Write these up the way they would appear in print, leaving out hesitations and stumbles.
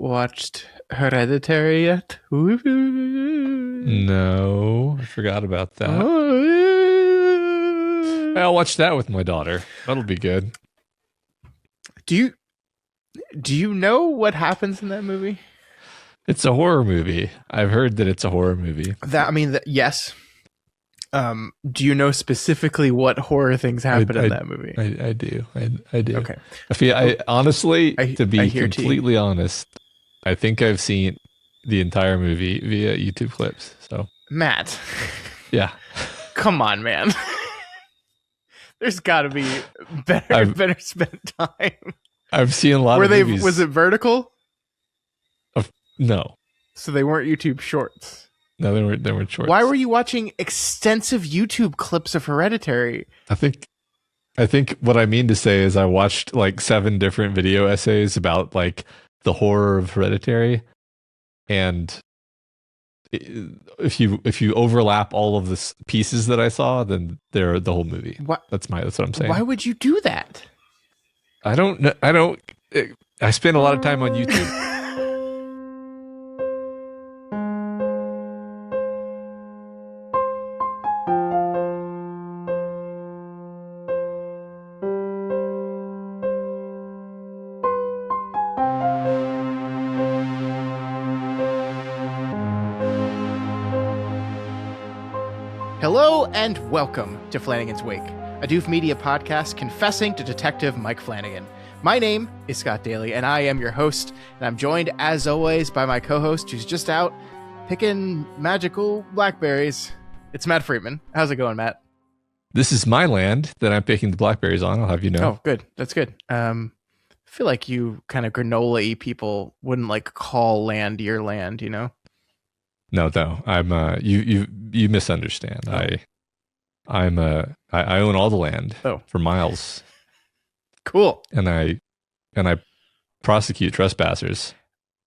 watched Hereditary yet? No, I forgot about that. I'll watch that with my daughter. That'll be good. Do you know what happens in that movie? It's a horror movie. I've heard that it's a horror movie. Yes. Do you know specifically what horror things happen in that movie? I do. I do. Okay. To be completely honest, I think I've seen the entire movie via YouTube clips. So Matt. Yeah. Come on, man. There's got to be better spent time. I've seen a lot of movies. Was it vertical? No. So they weren't YouTube shorts. No, they weren't shorts. Why were you watching extensive YouTube clips of Hereditary? I think what I mean to say is I watched like 7 different video essays about like the horror of Hereditary, and if you overlap all of the pieces that I saw, then they're the whole movie. That's what I'm saying. Why would you do that? I don't know. I spend a lot of time on YouTube. Hello and welcome to Flanagan's Wake, a Doof Media podcast confessing to Detective Mike Flanagan. My name is Scott Daly, and I am your host, and I'm joined, as always, by my co-host, who's just out picking magical blackberries. It's Matt Freeman. How's it going, Matt? This is my land that I'm picking the blackberries on, I'll have you know. Oh, good. That's good. I feel like you kind of granola-y people wouldn't like call land your land, you know? No, I'm you misunderstand. Oh. I own all the land for miles. Cool. And I prosecute trespassers.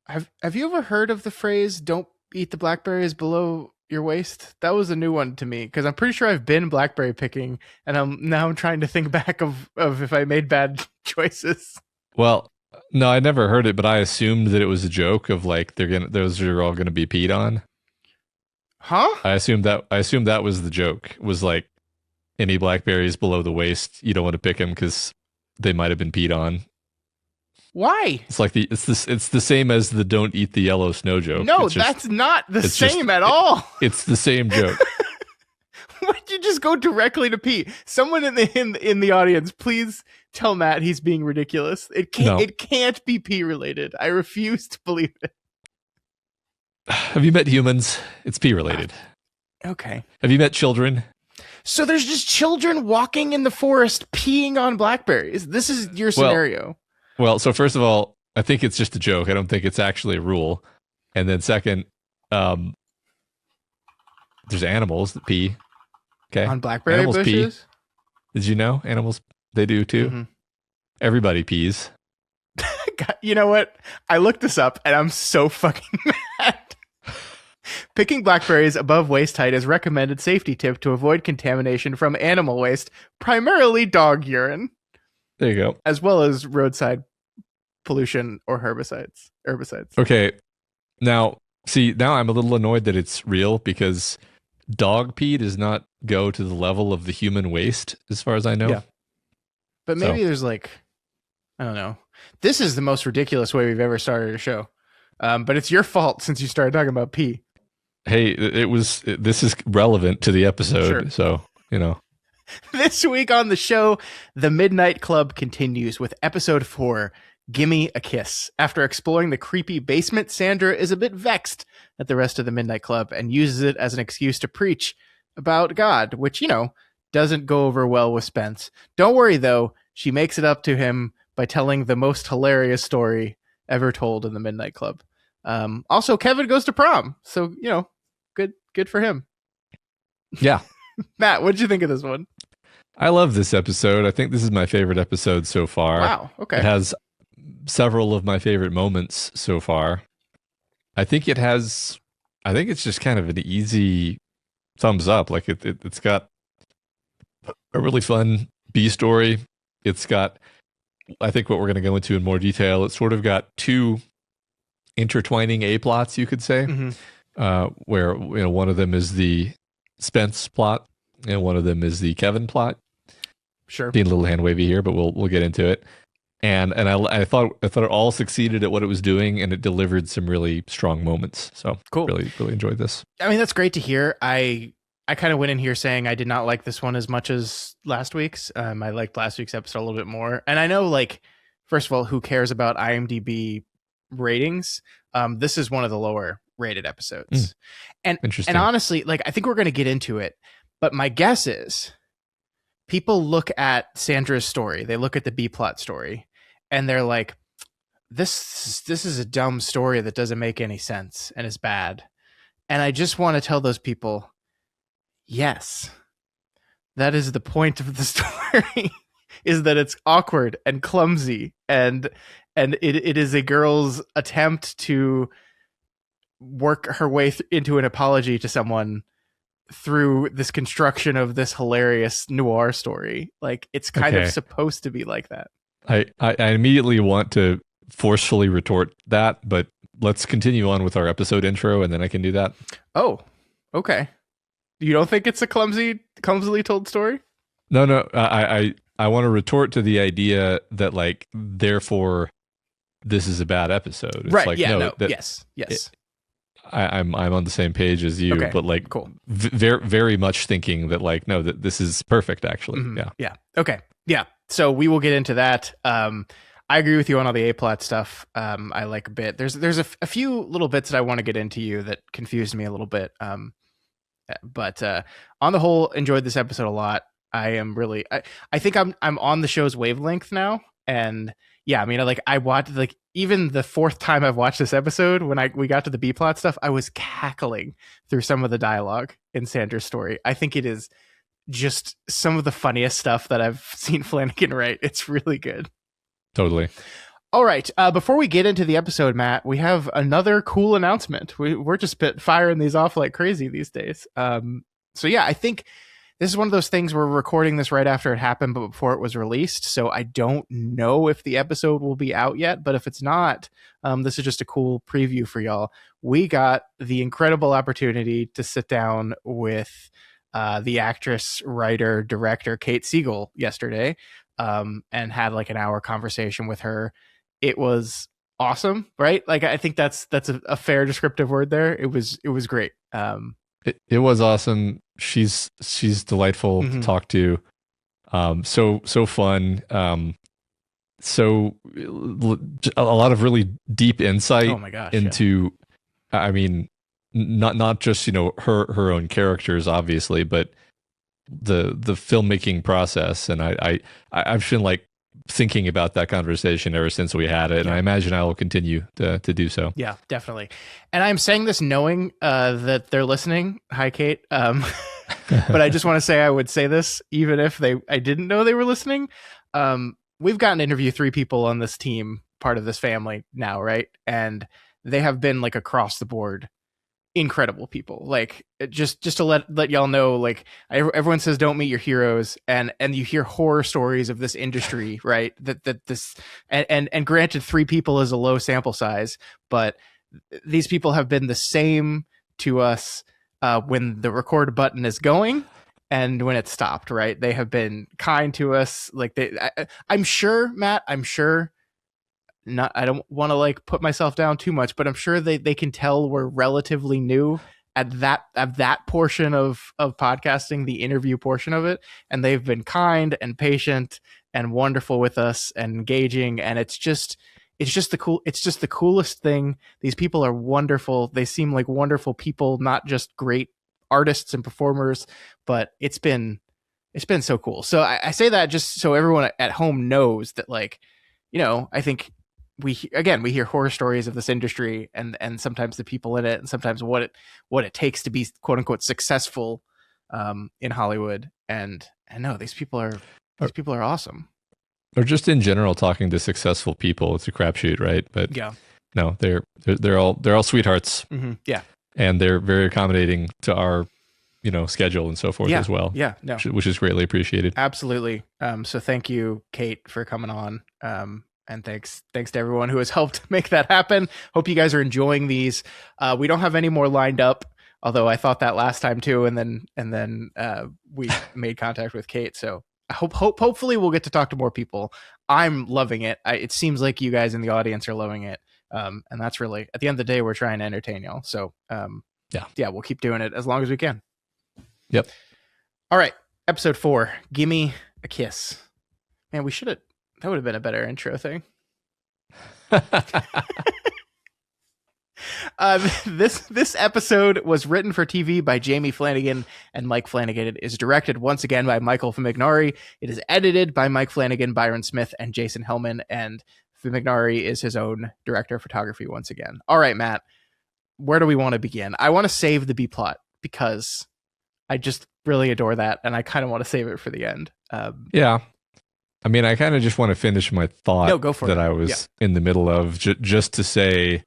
Have you ever heard of the phrase "don't eat the blackberries below your waist"? That was a new one to me because I'm pretty sure I've been blackberry picking, and I'm trying to think back of if I made bad choices. Well, no, I never heard it, but I assumed that it was a joke of like those are all gonna be peed on. Huh? I assumed that was the joke. Was like any blackberries below the waist, you don't want to pick them because they might have been peed on. Why? It's like it's the same as the "don't eat the yellow snow" joke. No, that's not the same at all. It's the same joke. Why'd you just go directly to pee? Someone in the audience, please tell Matt he's being ridiculous. It can't be pee related. I refuse to believe it. Have you met humans? It's pee related. Okay. Have you met children? So there's just children walking in the forest peeing on blackberries. This is your scenario. Well, so first of all, I think it's just a joke. I don't think it's actually a rule. And then second, there's animals that pee. Okay. On blackberry animals bushes? Pee. Did you know animals, they do too? Mm-hmm. Everybody pees. You know what? I looked this up and I'm so fucking mad. Picking blackberries above waist height is recommended safety tip to avoid contamination from animal waste, primarily dog urine. There you go. As well as roadside pollution or herbicides. Okay. Now I'm a little annoyed that it's real because dog pee does not go to the level of the human waste, as far as I know. Yeah. But maybe there's like, I don't know. This is the most ridiculous way we've ever started a show. But it's your fault since you started talking about pee. Hey, this is relevant to the episode. Sure. So, you know. This week on the show, the MIDNGHT Club continues with episode 4, Gimme a Kiss. After exploring the creepy basement, Sandra is a bit vexed at the rest of the MIDNGHT Club and uses it as an excuse to preach about God, which, you know, doesn't go over well with Spence. Don't worry, though. She makes it up to him by telling the most hilarious story ever told in the MIDNGHT Club. Also, Kevin goes to prom. So, you know, good for him. Yeah. Matt, what did you think of this one? I love this episode. I think this is my favorite episode so far. Wow. Okay. It has several of my favorite moments so far. I think it's just kind of an easy thumbs up. Like it's got a really fun B story. It's got, I think what we're going to go into in more detail, it's sort of got two intertwining A plots, you could say, where one of them is the Spence plot and one of them is the Kevin plot. Sure. Being a little hand wavy here, but we'll get into it. And I thought it all succeeded at what it was doing, and it delivered some really strong moments. So cool. Really enjoyed this. I mean, that's great to hear. I kind of went in here saying I did not like this one as much as last week's. I liked last week's episode a little bit more. And I know, like, first of all, who cares about IMDb ratings? This is one of the lower rated episodes. And honestly, like, I think we're going to get into it, but my guess is people look at Sandra's story, they look at the B plot story, and they're like, this is a dumb story that doesn't make any sense and is bad. And I just want to tell those people, yes, that is the point of the story, is that it's awkward and clumsy, and it is a girl's attempt to work her way into an apology to someone through this construction of this hilarious noir story. Like, it's kind of supposed to be like that. I immediately want to forcefully retort that, but let's continue on with our episode intro, and then I can do that. Oh, okay. You don't think it's a clumsily told story? No. I want to retort to the idea that, like, therefore this is a bad episode. It's right. Like, yeah. no. Yes. I'm on the same page as you, but like, cool. Very, very much thinking that, like, no, that this is perfect, actually. Yeah. Okay. Yeah. So we will get into that. I agree with you on all the A plot stuff. I like a bit. There's a few little bits that I want to get into you that confused me a little bit. But on the whole, enjoyed this episode a lot. I am really, I think I'm on the show's wavelength now. And yeah, I mean, I watched, like, even the fourth time I've watched this episode, when we got to the B plot stuff, I was cackling through some of the dialogue in Sandra's story. I think it is just some of the funniest stuff that I've seen Flanagan write. It's really good. Totally. All right. Before we get into the episode, Matt, we have another cool announcement. We're just firing these off like crazy these days. So yeah, I think this is one of those things we're recording this right after it happened, but before it was released. So I don't know if the episode will be out yet, but if it's not, this is just a cool preview for y'all. We got the incredible opportunity to sit down with the actress, writer, director, Kate Siegel yesterday, and had like an hour conversation with her. It was awesome, right? Like, I think that's a fair descriptive word there. It was great. It was awesome. She's delightful to talk to. So fun. So a lot of really deep insight into, I mean, not just, her own characters, obviously, but the filmmaking process. And I've been, like, thinking about that conversation ever since we had it, and I imagine I will continue to do so. Yeah, definitely. And I'm saying this knowing that they're listening. Hi, Kate. But I just want to say I would say this even if I didn't know they were listening. We've gotten to interview 3 people on this team, part of this family now, right? And they have been, like, across the board incredible people. Like, just to let y'all know, like, everyone says don't meet your heroes, and you hear horror stories of this industry, right? That this, and granted, 3 people is a low sample size, but these people have been the same to us when the record button is going and when it's stopped, right? They have been kind to us. Like, I'm sure, Matt, I don't want to, like, put myself down too much, but I'm sure they can tell we're relatively new at that portion of podcasting, the interview portion of it. And they've been kind and patient and wonderful with us and engaging. And it's just the coolest thing. These people are wonderful. They seem like wonderful people, not just great artists and performers, but it's been so cool. So I say that just so everyone at home knows that, like, I think we hear horror stories of this industry and sometimes the people in it, and sometimes what it takes to be quote unquote successful in Hollywood. And I know these people are awesome. Or just in general, talking to successful people, it's a crapshoot, right? But yeah, no, they're all sweethearts. Mm-hmm. Yeah, and they're very accommodating to our schedule and so forth as well. Yeah, no, which is greatly appreciated. Absolutely. So thank you, Kate, for coming on. And thanks to everyone who has helped make that happen. Hope you guys are enjoying these. We don't have any more lined up, although I thought that last time too, and then we made contact with Kate. So I hopefully we'll get to talk to more people. I'm loving it. It seems like you guys in the audience are loving it, and that's really, at the end of the day, we're trying to entertain y'all. So yeah, we'll keep doing it as long as we can. Yep. All right, episode 4, Gimme a Kiss. Man, that would have been a better intro thing. This episode was written for TV by Jamie Flanagan and Mike Flanagan. It is directed once again by Michael Famignari. It is edited by Mike Flanagan, Byron Smith, and Jason Hellman. And Famignari is his own director of photography once again. All right, Matt, where do we want to begin? I want to save the B plot because I just really adore that, and I kind of want to save it for the end. Yeah. I mean, I kind of just want to finish my thought go for that it. I was in the middle of, just to say,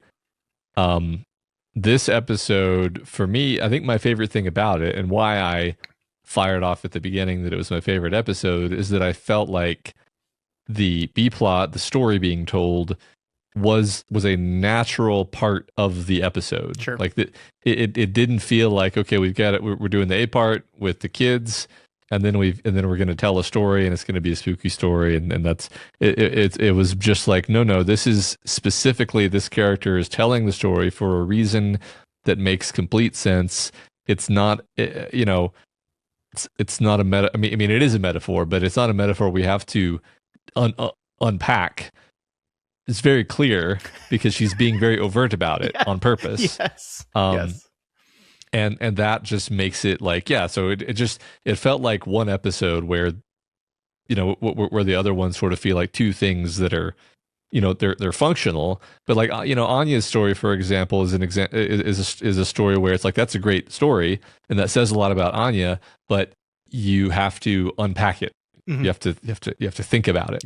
this episode, for me, I think my favorite thing about it, and why I fired off at the beginning that it was my favorite episode, is that I felt like the B-plot, the story being told, was a natural part of the episode. Sure. Like, it didn't feel like, okay, we've got it, we're doing the A part with the kids, and then we're going to tell a story, and it's going to be a spooky story, and that's it. It was just like, no, this is specifically, this character is telling the story for a reason that makes complete sense. It's not, it's not a meta. I mean, it is a metaphor, but it's not a metaphor we have to unpack. It's very clear because she's being very overt about it on purpose. Yes. Yes. And that just makes it like, yeah, so it felt like one episode where, where the other ones sort of feel like two things that are, they're functional, but like, Anya's story, for example, is is a story where it's like, that's a great story and that says a lot about Anya, but you have to unpack it. Mm-hmm. You have to think about it,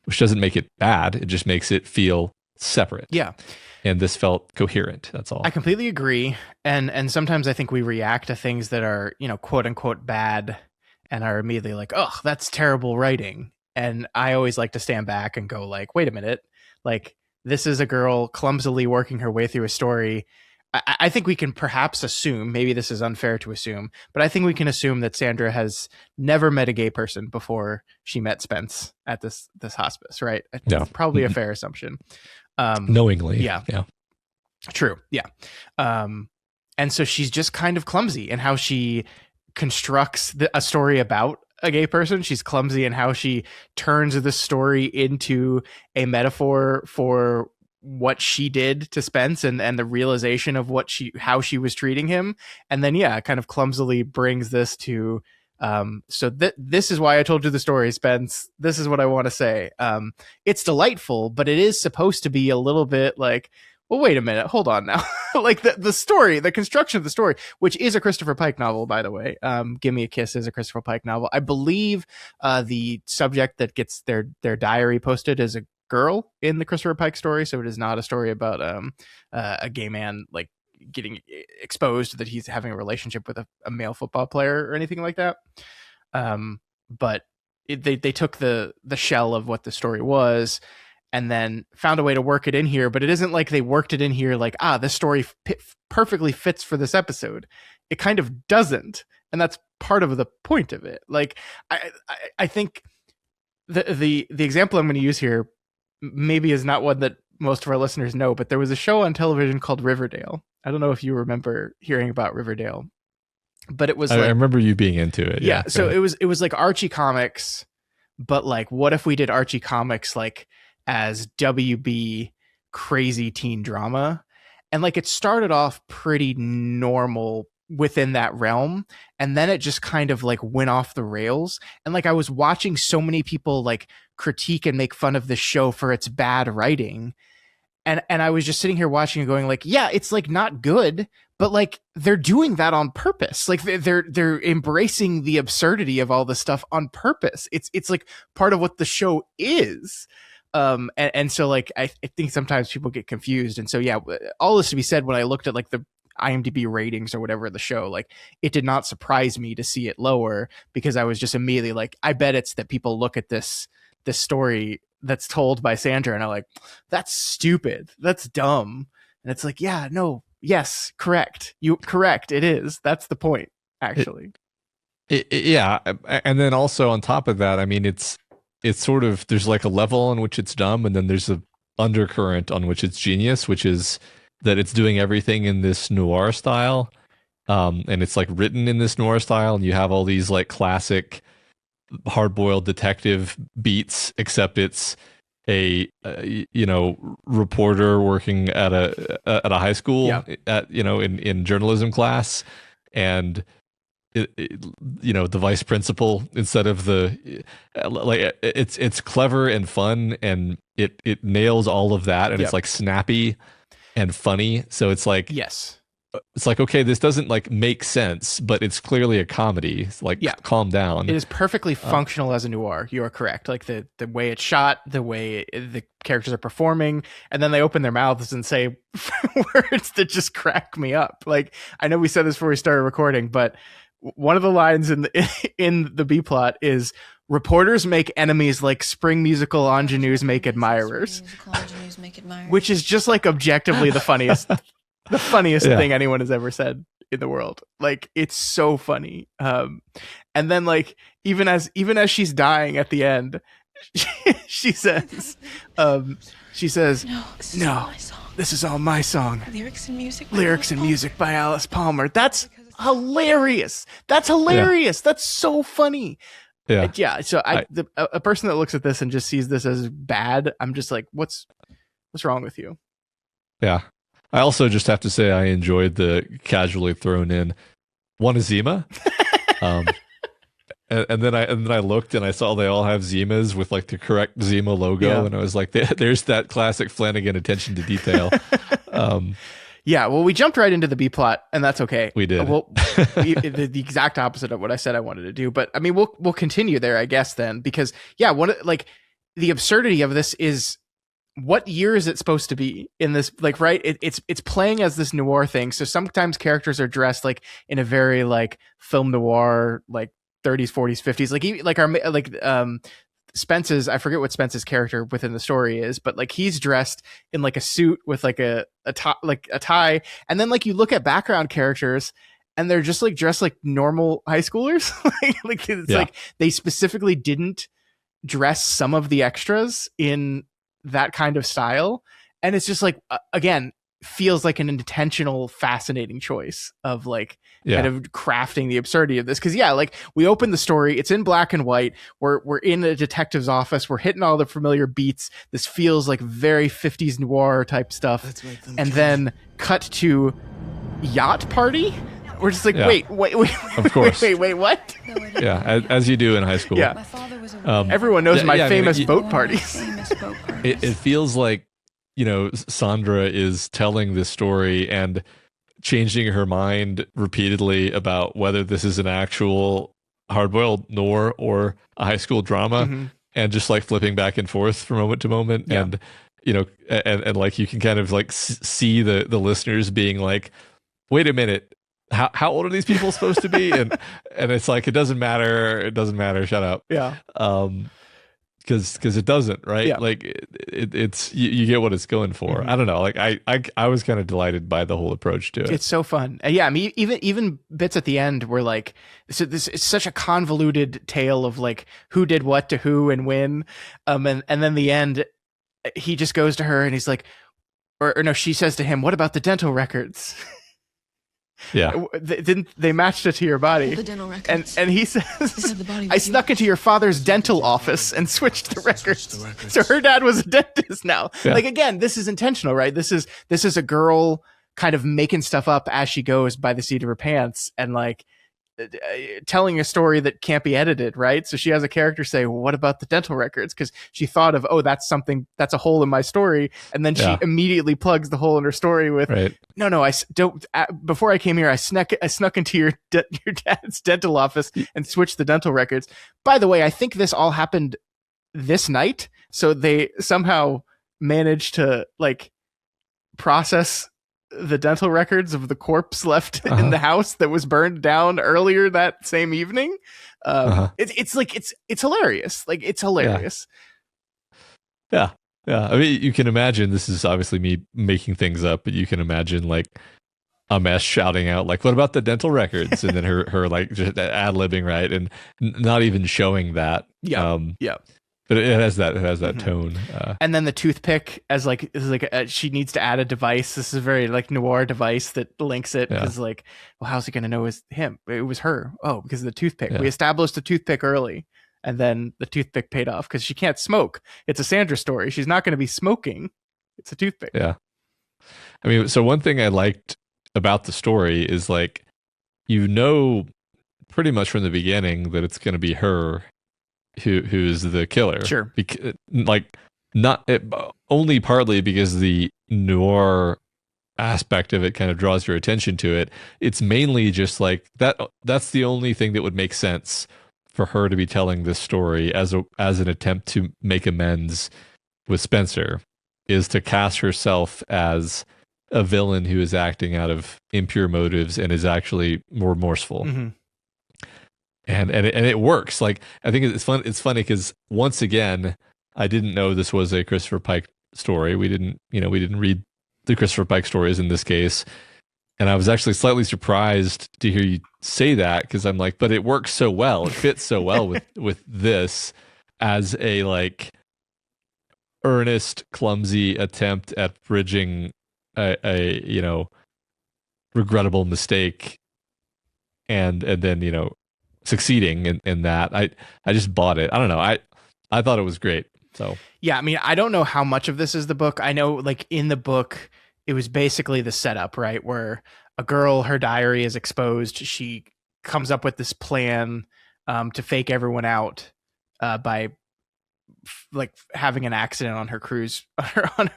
which doesn't make it bad. It just makes it feel separate. Yeah. And this felt coherent. That's all. I completely agree. And sometimes I think we react to things that are, quote unquote bad and are immediately like, oh, that's terrible writing. And I always like to stand back and go like, wait a minute. Like, this is a girl clumsily working her way through a story. I think we can perhaps assume, maybe this is unfair to assume, but I think we can assume that Sandra has never met a gay person before she met Spence at this hospice, right? Yeah. It's probably a fair assumption. Knowingly. Yeah. True. Yeah. And so she's just kind of clumsy in how she constructs a story about a gay person. She's clumsy in how she turns the story into a metaphor for what she did to Spence and the realization of how she was treating him. And then, kind of clumsily brings this to, this is why I told you the story, Spence. This is what I want to say. It's delightful, but it is supposed to be a little bit like, well, wait a minute, hold on now. Like the story, the construction of the story, which is a Christopher Pike novel, by the way. Gimme a Kiss is a Christopher Pike novel. I believe the subject that gets their diary posted is a girl in the Christopher Pike story, so it is not a story about a gay man like getting exposed that he's having a relationship with a male football player or anything like that. But they took the shell of what the story was and then found a way to work it in here, but it isn't like they worked it in here like, this story perfectly fits for this episode. It kind of doesn't, and that's part of the point of it. Like, I think the example I'm going to use here maybe is not one that most of our listeners know, but there was a show on television called Riverdale. I don't know if you remember hearing about Riverdale, but it was I remember you being into it. Yeah. So it was like Archie Comics, but like, what if we did Archie Comics like as WB crazy teen drama? And like, it started off pretty normal within that realm, and then it just kind of like went off the rails. And like, I was watching so many people like critique and make fun of this show for its bad writing, and I was just sitting here watching and going like, yeah, it's like not good, but like they're doing that on purpose. Like they're embracing the absurdity of all this stuff on purpose. It's like part of what the show is. And so like I think sometimes people get confused, and so yeah, all this to be said, when I looked at like the IMDb ratings or whatever of the show, like it did not surprise me to see it lower, because I was just immediately like, I bet it's that people look at this story that's told by Sandra, and I'm like, that's stupid, that's dumb. And it's like, yeah, no, yes, correct, it is, that's the point, actually. Yeah, and then also on top of that, I mean, it's sort of, there's like a level on which it's dumb, and then there's a undercurrent on which it's genius, which is that it's doing everything in this noir style, and it's like written in this noir style, and you have all these like classic hard-boiled detective beats, except it's a reporter working at a high school, at in journalism class, and the vice principal instead of the like, it's clever and fun, and it nails all of that, and it's like snappy and funny. So it's like, it's like, okay, this doesn't like make sense, but it's clearly a comedy. It's like, calm down. It is perfectly functional as a noir. You are correct. Like the way it's shot, the way the characters are performing, and then they open their mouths and say words that just crack me up. Like, I know we said this before we started recording, but one of the lines in the B plot is, reporters make enemies like spring musical ingenues make admirers, which is just like objectively the funniest thing anyone has ever said in the world. Like, it's so funny. And then like, even as she's dying at the end, she says, no, this is all my song. Lyrics and music by Alice Palmer. That's hilarious. That's so funny. So a person that looks at this and just sees this as bad, I'm just like, what's wrong with you? I also just have to say I enjoyed the casually thrown in one Zima. And then I looked and I saw they all have Zimas with like the correct Zima logo, and I was like, there's that classic Flanagan attention to detail. Well, we jumped right into the B plot, and that's okay. We did. The exact opposite of what I said I wanted to do, but I mean, we'll continue there, I guess, then, because the absurdity of this is, what year is it supposed to be in this? Like, right? It's playing as this noir thing. So sometimes characters are dressed like in a very like film noir, like 30s, 40s, 50s. Spence's, I forget what Spence's character within the story is, but like, he's dressed in like a suit with like a tie. And then like, you look at background characters and they're just like dressed like normal high schoolers. Like they specifically didn't dress some of the extras in that kind of style, and it's just like, again, feels like an intentional fascinating choice of like kind of crafting the absurdity of this, because like, we open the story, it's in black and white, we're in a detective's office, we're hitting all the familiar beats, this feels like very 50s noir type stuff, and then cut to yacht party. We're just like, wait, of course, wait, what? As you do in high school. Everyone knows my famous boat parties. It feels like, Sandra is telling this story and changing her mind repeatedly about whether this is an actual hard-boiled noir or a high school drama, and just like flipping back and forth from moment to moment, and and like, you can kind of like see the listeners being like, wait a minute, how old are these people supposed to be? And it's like, it doesn't matter, shut up. Because it doesn't, right? Like, it's you get what it's going for. I don't know, like, I was kind of delighted by the whole approach to it. It's so fun. And I mean, even bits at the end were like, so this is such a convoluted tale of like, who did what to who and when, and then the end, he just goes to her and he's like, or no, she says to him, what about the dental records? They matched it to your body. The dental records. And he says, I snuck into your father's dental office and switched the records. So her dad was a dentist now. Like, again, this is intentional, right? This is a girl kind of making stuff up as she goes by the seat of her pants, and like, telling a story that can't be edited, right? So she has a character say, well, what about the dental records? Because she thought of, that's a hole in my story, and then she immediately plugs the hole in her story with, no, I don't. Before I came here, I snuck into your dad's dental office and switched the dental records. By the way, I think this all happened this night, so they somehow managed to like process the dental records of the corpse left in the house that was burned down earlier that same evening. It's hilarious. Like, it's hilarious. Yeah. Yeah. I mean, you can imagine, this is obviously me making things up, but you can imagine like a mess shouting out like, what about the dental records? And then her like just ad-libbing, right? And not even showing that. Yeah. Yeah. But it has that tone. And then the toothpick as like is like she needs to add a device. This is a very like noir device that links it because like, well, how's he gonna know it's him? It was her. Oh, because of the toothpick. We established the toothpick early, and then the toothpick paid off because she can't smoke. It's a Sandra story. She's not going to be smoking. It's a toothpick. Yeah. I mean, so one thing I liked about the story is like, pretty much from the beginning that it's going to be her who's the killer. Sure. Like only partly because the noir aspect of it kind of draws your attention to it. It's mainly just like that's the only thing that would make sense for her to be telling this story as an attempt to make amends with Spencer, is to cast herself as a villain who is acting out of impure motives and is actually more remorseful. And it works. Like, I think it's fun. It's funny because once again, I didn't know this was a Christopher Pike story. We didn't read the Christopher Pike stories in this case. And I was actually slightly surprised to hear you say that, because I'm like, but it works so well. It fits so well with this as a like earnest, clumsy attempt at bridging a regrettable mistake, and then succeeding in that. I just bought it. I don't know. I thought it was great. So yeah, I mean, I don't know how much of this is the book. I know like in the book, it was basically the setup, right? Where a girl, her diary is exposed. She comes up with this plan to fake everyone out by like having an accident on her cruise, on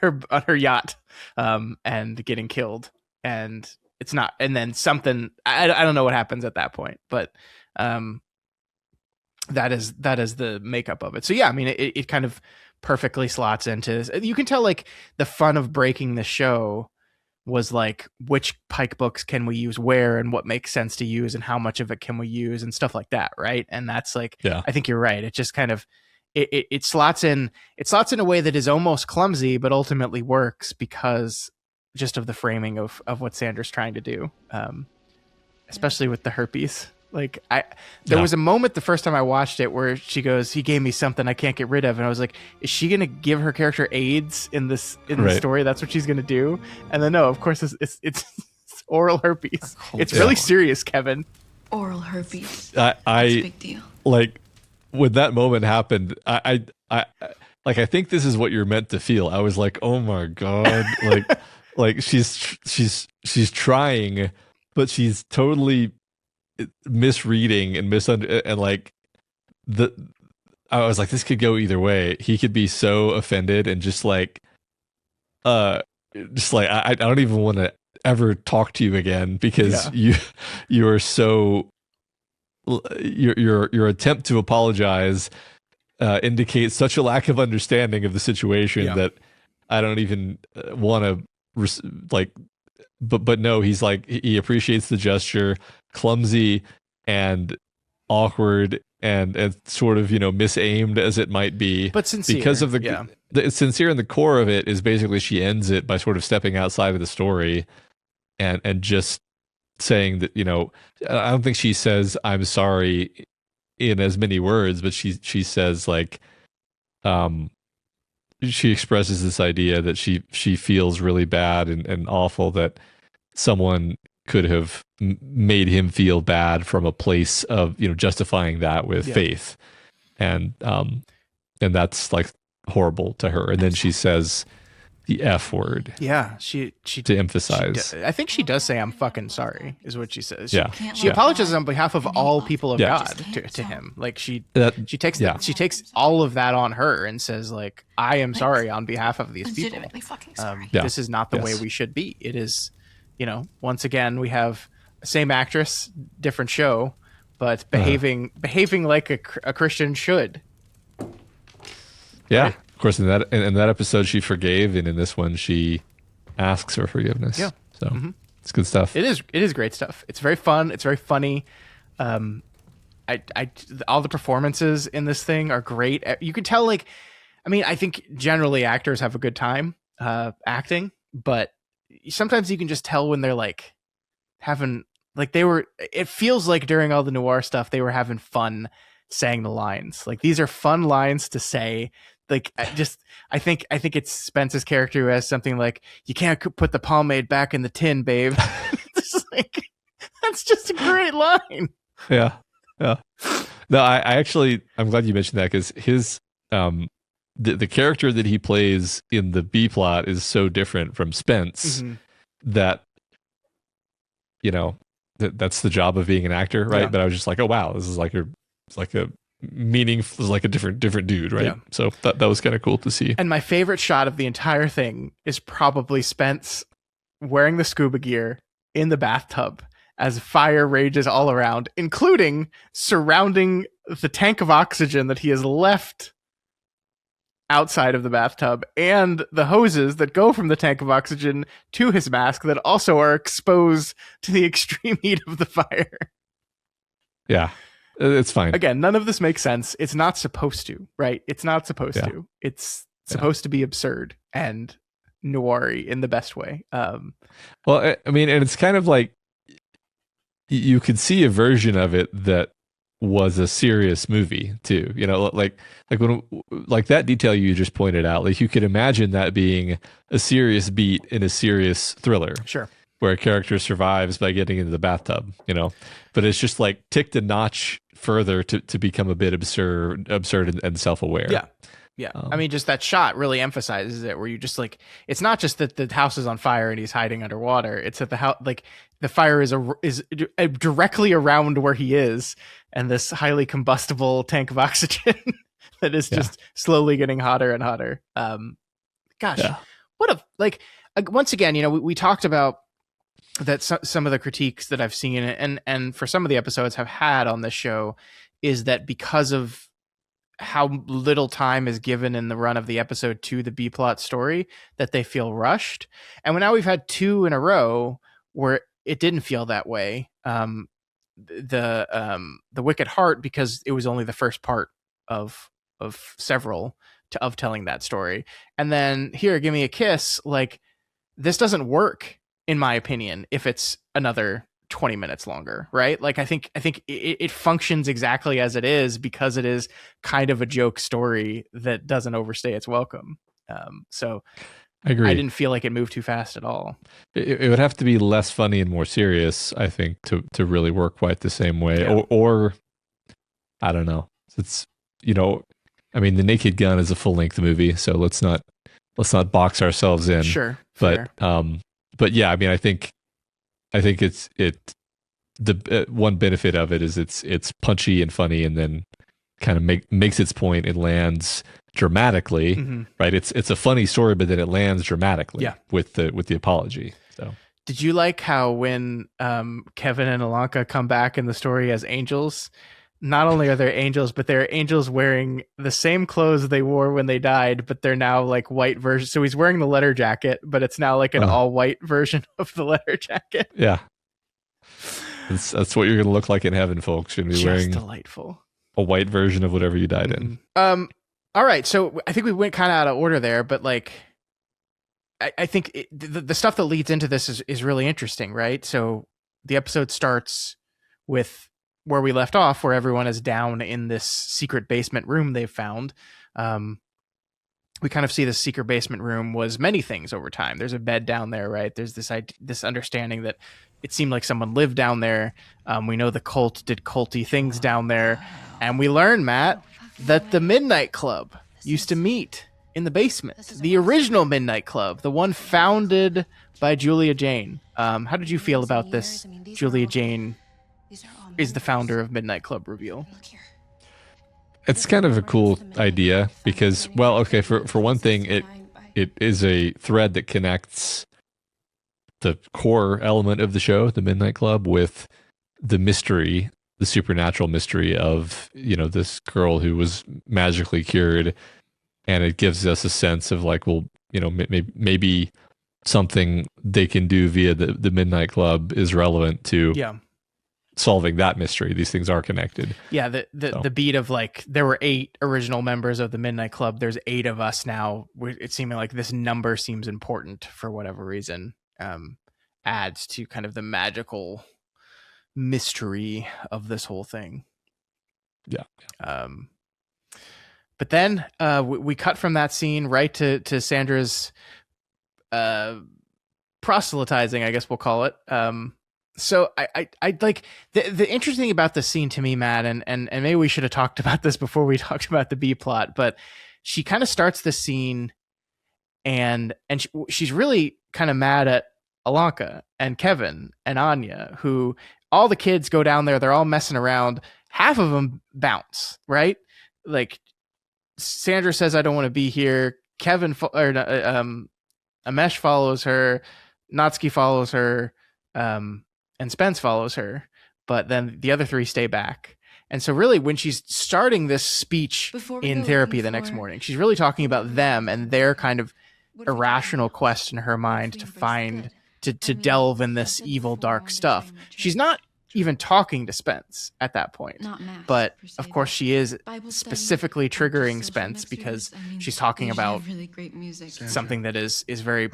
her yacht, and getting killed. And it's not, and then something, I don't know what happens at that point, but that is the makeup of it. So yeah, I mean, it kind of perfectly slots into, you can tell like the fun of breaking the show was like, which Pike books can we use where, and what makes sense to use, and how much of it can we use, and stuff like that, right? And that's like, I think you're right. It just kind of it slots in a way that is almost clumsy, but ultimately works because just of the framing of what Sandra's trying to do, especially with the herpes. Like there was a moment the first time I watched it where she goes, "He gave me something I can't get rid of," and I was like, "Is she gonna give her character AIDS in the story? That's what she's gonna do?" And then no, of course it's oral herpes. It's really serious, Kevin. Oral herpes. That's a big deal. Like when that moment happened, I think this is what you're meant to feel. I was like, oh my god, like she's trying, but she's totally misreading and and like I was like, this could go either way. He could be so offended and just like I don't even want to ever talk to you again because you are so your attempt to apologize indicates such a lack of understanding of the situation that I don't even want to but no, he's like, he appreciates the gesture, clumsy and awkward and sort of misaimed as it might be, but sincere, because of the sincere, and the core of it is basically she ends it by sort of stepping outside of the story and just saying that I don't think she says I'm sorry in as many words, but she says like she expresses this idea that she feels really bad and awful that someone could have made him feel bad from a place of justifying that with faith, and that's like horrible to her. And then she says the F word. Yeah, she to emphasize. I think she does say I'm fucking sorry is what she says. She Yeah. apologizes on behalf of all people of God to him. Like she takes all of that on her and says like, I am sorry on behalf of these people. Legitimately fucking sorry. This is not the way we should be. It is, once again, we have same actress, different show, but behaving like a Christian should. Yeah. Right? Of course, in that episode she forgave, and in this one she asks for forgiveness. Yeah. So it's good stuff. It is great stuff. It's very fun. It's very funny. All the performances in this thing are great. You can tell, like, I mean, I think generally actors have a good time acting, but sometimes you can just tell when they're like having like it feels like during all the noir stuff they were having fun saying the lines. Like these are fun lines to say. Like I think it's Spence's character who has something like, "You can't put the pomade back in the tin, babe." It's like, that's just a great line. Yeah. No, I actually, I'm glad you mentioned that, because his the character that he plays in the B plot is so different from Spence that, you know, that's the job of being an actor, right? Yeah. But I was just like, oh wow, this is like a different dude, right? Yeah. So that was kind of cool to see. And my favorite shot of the entire thing is probably Spence wearing the scuba gear in the bathtub as fire rages all around, including surrounding the tank of oxygen that he has left outside of the bathtub, and the hoses that go from the tank of oxygen to his mask that also are exposed to the extreme heat of the fire. Yeah, it's fine. Again, none of this makes sense. It's not supposed to, right? It's not supposed to. It's supposed to be absurd and noir-y in the best way. Well, I mean, and it's kind of like you could see a version of it that was a serious movie too, you know, like when, like that detail you just pointed out, like you could imagine that being a serious beat in a serious thriller, sure, where a character survives by getting into the bathtub, you know, but it's just like ticked a notch further to become a bit absurd and self-aware. Yeah. I mean, just that shot really emphasizes it, where you just like, it's not just that the house is on fire and he's hiding underwater. It's that the house, like the fire is directly around where he is, and this highly combustible tank of oxygen that is just slowly getting hotter and hotter. What a, like, once again, you know, we talked about that some of the critiques that I've seen and for some of the episodes have had on this show is that because of how little time is given in the run of the episode to the B plot story, that they feel rushed. And now we've had 2 in a row where it didn't feel that way. The Wicked Heart, because it was only the first part of several of telling that story. And then here, Gimme a Kiss, like this doesn't work in my opinion if it's another 20 minutes longer, right? Like I think it functions exactly as it is because it is kind of a joke story that doesn't overstay its welcome. So I agree. I didn't feel like it moved too fast at all. It would have to be less funny and more serious, I think, to really work quite the same way. Yeah. Or I don't know. It's, you know, I mean, The Naked Gun is a full-length movie, so let's not box ourselves in. Sure. But fair. But yeah, I mean, I think the one benefit of it is it's punchy and funny, and then kind of makes its point and lands dramatically, right? It's a funny story, but then it lands dramatically with the apology. So did you like how when Kevin and Alanka come back in the story as angels, not only are they angels, but they're angels wearing the same clothes they wore when they died, but they're now like white version. So he's wearing the leather jacket, but it's now like an all white version of the leather jacket. Yeah. That's what you're going to look like in heaven, folks. You're going to be wearing delightful. A white version of whatever you died in. All right. So I think we went kind of out of order there, but like, I think the stuff that leads into this is really interesting, right? So the episode starts with where we left off, where everyone is down in this secret basement room they've found. We kind of see the secret basement room was many things over time. There's a bed down there, right? There's this understanding that it seemed like someone lived down there. We know the cult did culty things down there. And we learn, Matt, that the MIDNGHT Club used to meet in the basement. The original MIDNGHT Club, the one founded by Julia Jane. How did you feel about this Julia Jane is the founder of MIDNGHT Club reveal? It's kind of a cool idea because, well, okay, for one thing, it is a thread that connects the core element of the show, the MIDNGHT Club, with the mystery, the supernatural mystery of, you know, this girl who was magically cured. And it gives us a sense of like, well, you know, maybe something they can do via the MIDNGHT Club is relevant to solving that mystery. These things are connected. Yeah, the beat of like there were 8 original members of the Midnight Club. There's 8 of us now. It's seeming like this number seems important for whatever reason. Adds to kind of the magical mystery of this whole thing. Yeah. But then we cut from that scene right to Sandra's proselytizing, I guess we'll call it. So I like the interesting thing about this scene to me, Matt, and maybe we should have talked about this before we talked about the B plot, but she kind of starts the scene and she's really kind of mad at Alanka and Kevin and Anya, who all the kids go down there. They're all messing around. Half of them bounce, right? Like Sandra says, "I don't want to be here." Kevin Amesh follows her. Natsuki follows her. And Spence follows her. But then the other 3 stay back. And so really when she's starting this speech in therapy the next morning, she's really talking about them and their kind of irrational quest in her mind to find to delve in this evil, dark stuff. She's not even talking to Spence at that point. But of course she is specifically triggering Spence because she's talking about something that is very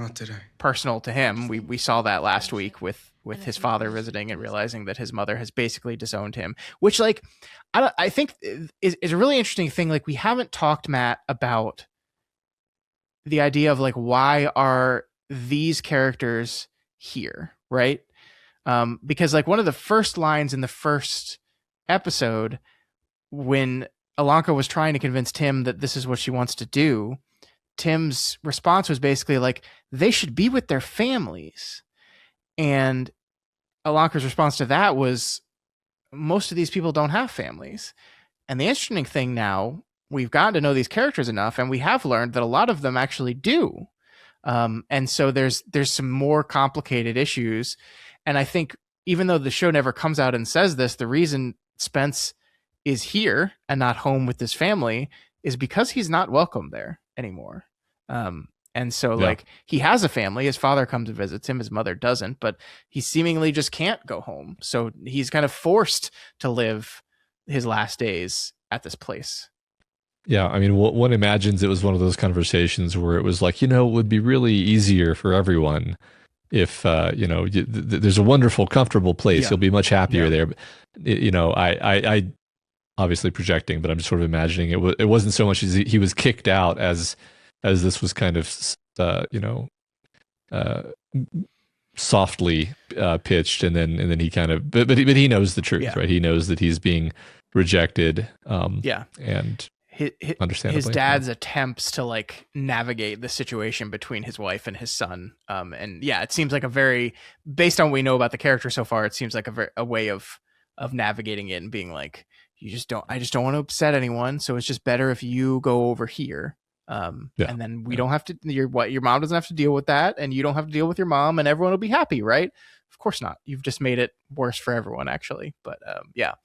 personal to him. We saw that last week with his father visiting and realizing that his mother has basically disowned him, which like I think is a really interesting thing. Like we haven't talked, Matt, about the idea of like, why are these characters here, right? Because like one of the first lines in the first episode, when Alanka was trying to convince Tim that this is what she wants to do, Tim's response was basically like, they should be with their families. And Alanka's response to that was, most of these people don't have families. And the interesting thing now, we've gotten to know these characters enough, and we have learned that a lot of them actually do. And so there's some more complicated issues. And I think even though the show never comes out and says this, the reason Spence is here and not home with his family is because he's not welcome there anymore. And so like he has a family, his father comes and visits him, his mother doesn't, but he seemingly just can't go home. So he's kind of forced to live his last days at this place. Yeah, I mean, one imagines it was one of those conversations where it was like, it would be really easier for everyone if, there's a wonderful, comfortable place. Yeah. You'll be much happier there. But, I obviously projecting, but I'm just sort of imagining it wasn't so much as he was kicked out as this was kind of, softly pitched, and then he kind of, but he knows the truth, right? He knows that he's being rejected. And his dad's attempts to like navigate the situation between his wife and his son. And yeah, it seems like based on what we know about the character so far, it seems like a way of navigating it and being like, I just don't want to upset anyone. So it's just better if you go over here. And then we don't have to, your mom doesn't have to deal with that, and you don't have to deal with your mom, and everyone will be happy, right? Of course not. You've just made it worse for everyone, actually. But yeah.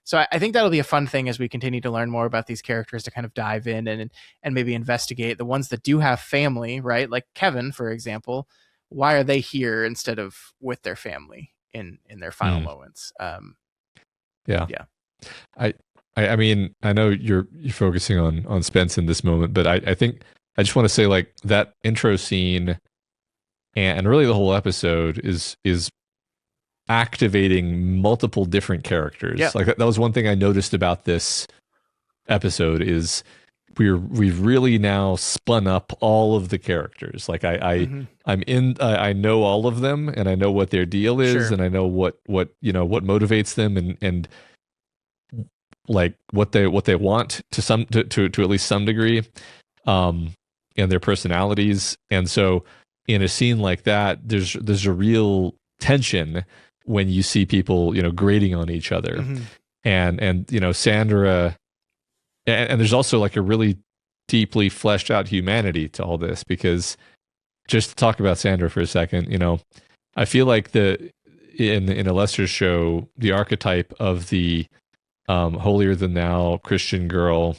So I think that'll be a fun thing as we continue to learn more about these characters, to kind of dive in and maybe investigate the ones that do have family, right? Like Kevin, for example. Why are they here instead of with their family in their final moments? Yeah. I mean, I know you're focusing on Spence in this moment, but I think I just want to say, like, that intro scene and really the whole episode is activating multiple different characters. Yeah. Like that was one thing I noticed about this episode is we've really now spun up all of the characters. Like I know all of them, and I know what their deal is, and I know what motivates them, and like what they want to at least some degree, and their personalities. And so in a scene like that, there's a real tension when you see people, grating on each other, and Sandra, and there's also like a really deeply fleshed out humanity to all this, because just to talk about Sandra for a second, I feel like in a Lester show, the archetype of the holier than thou Christian girl,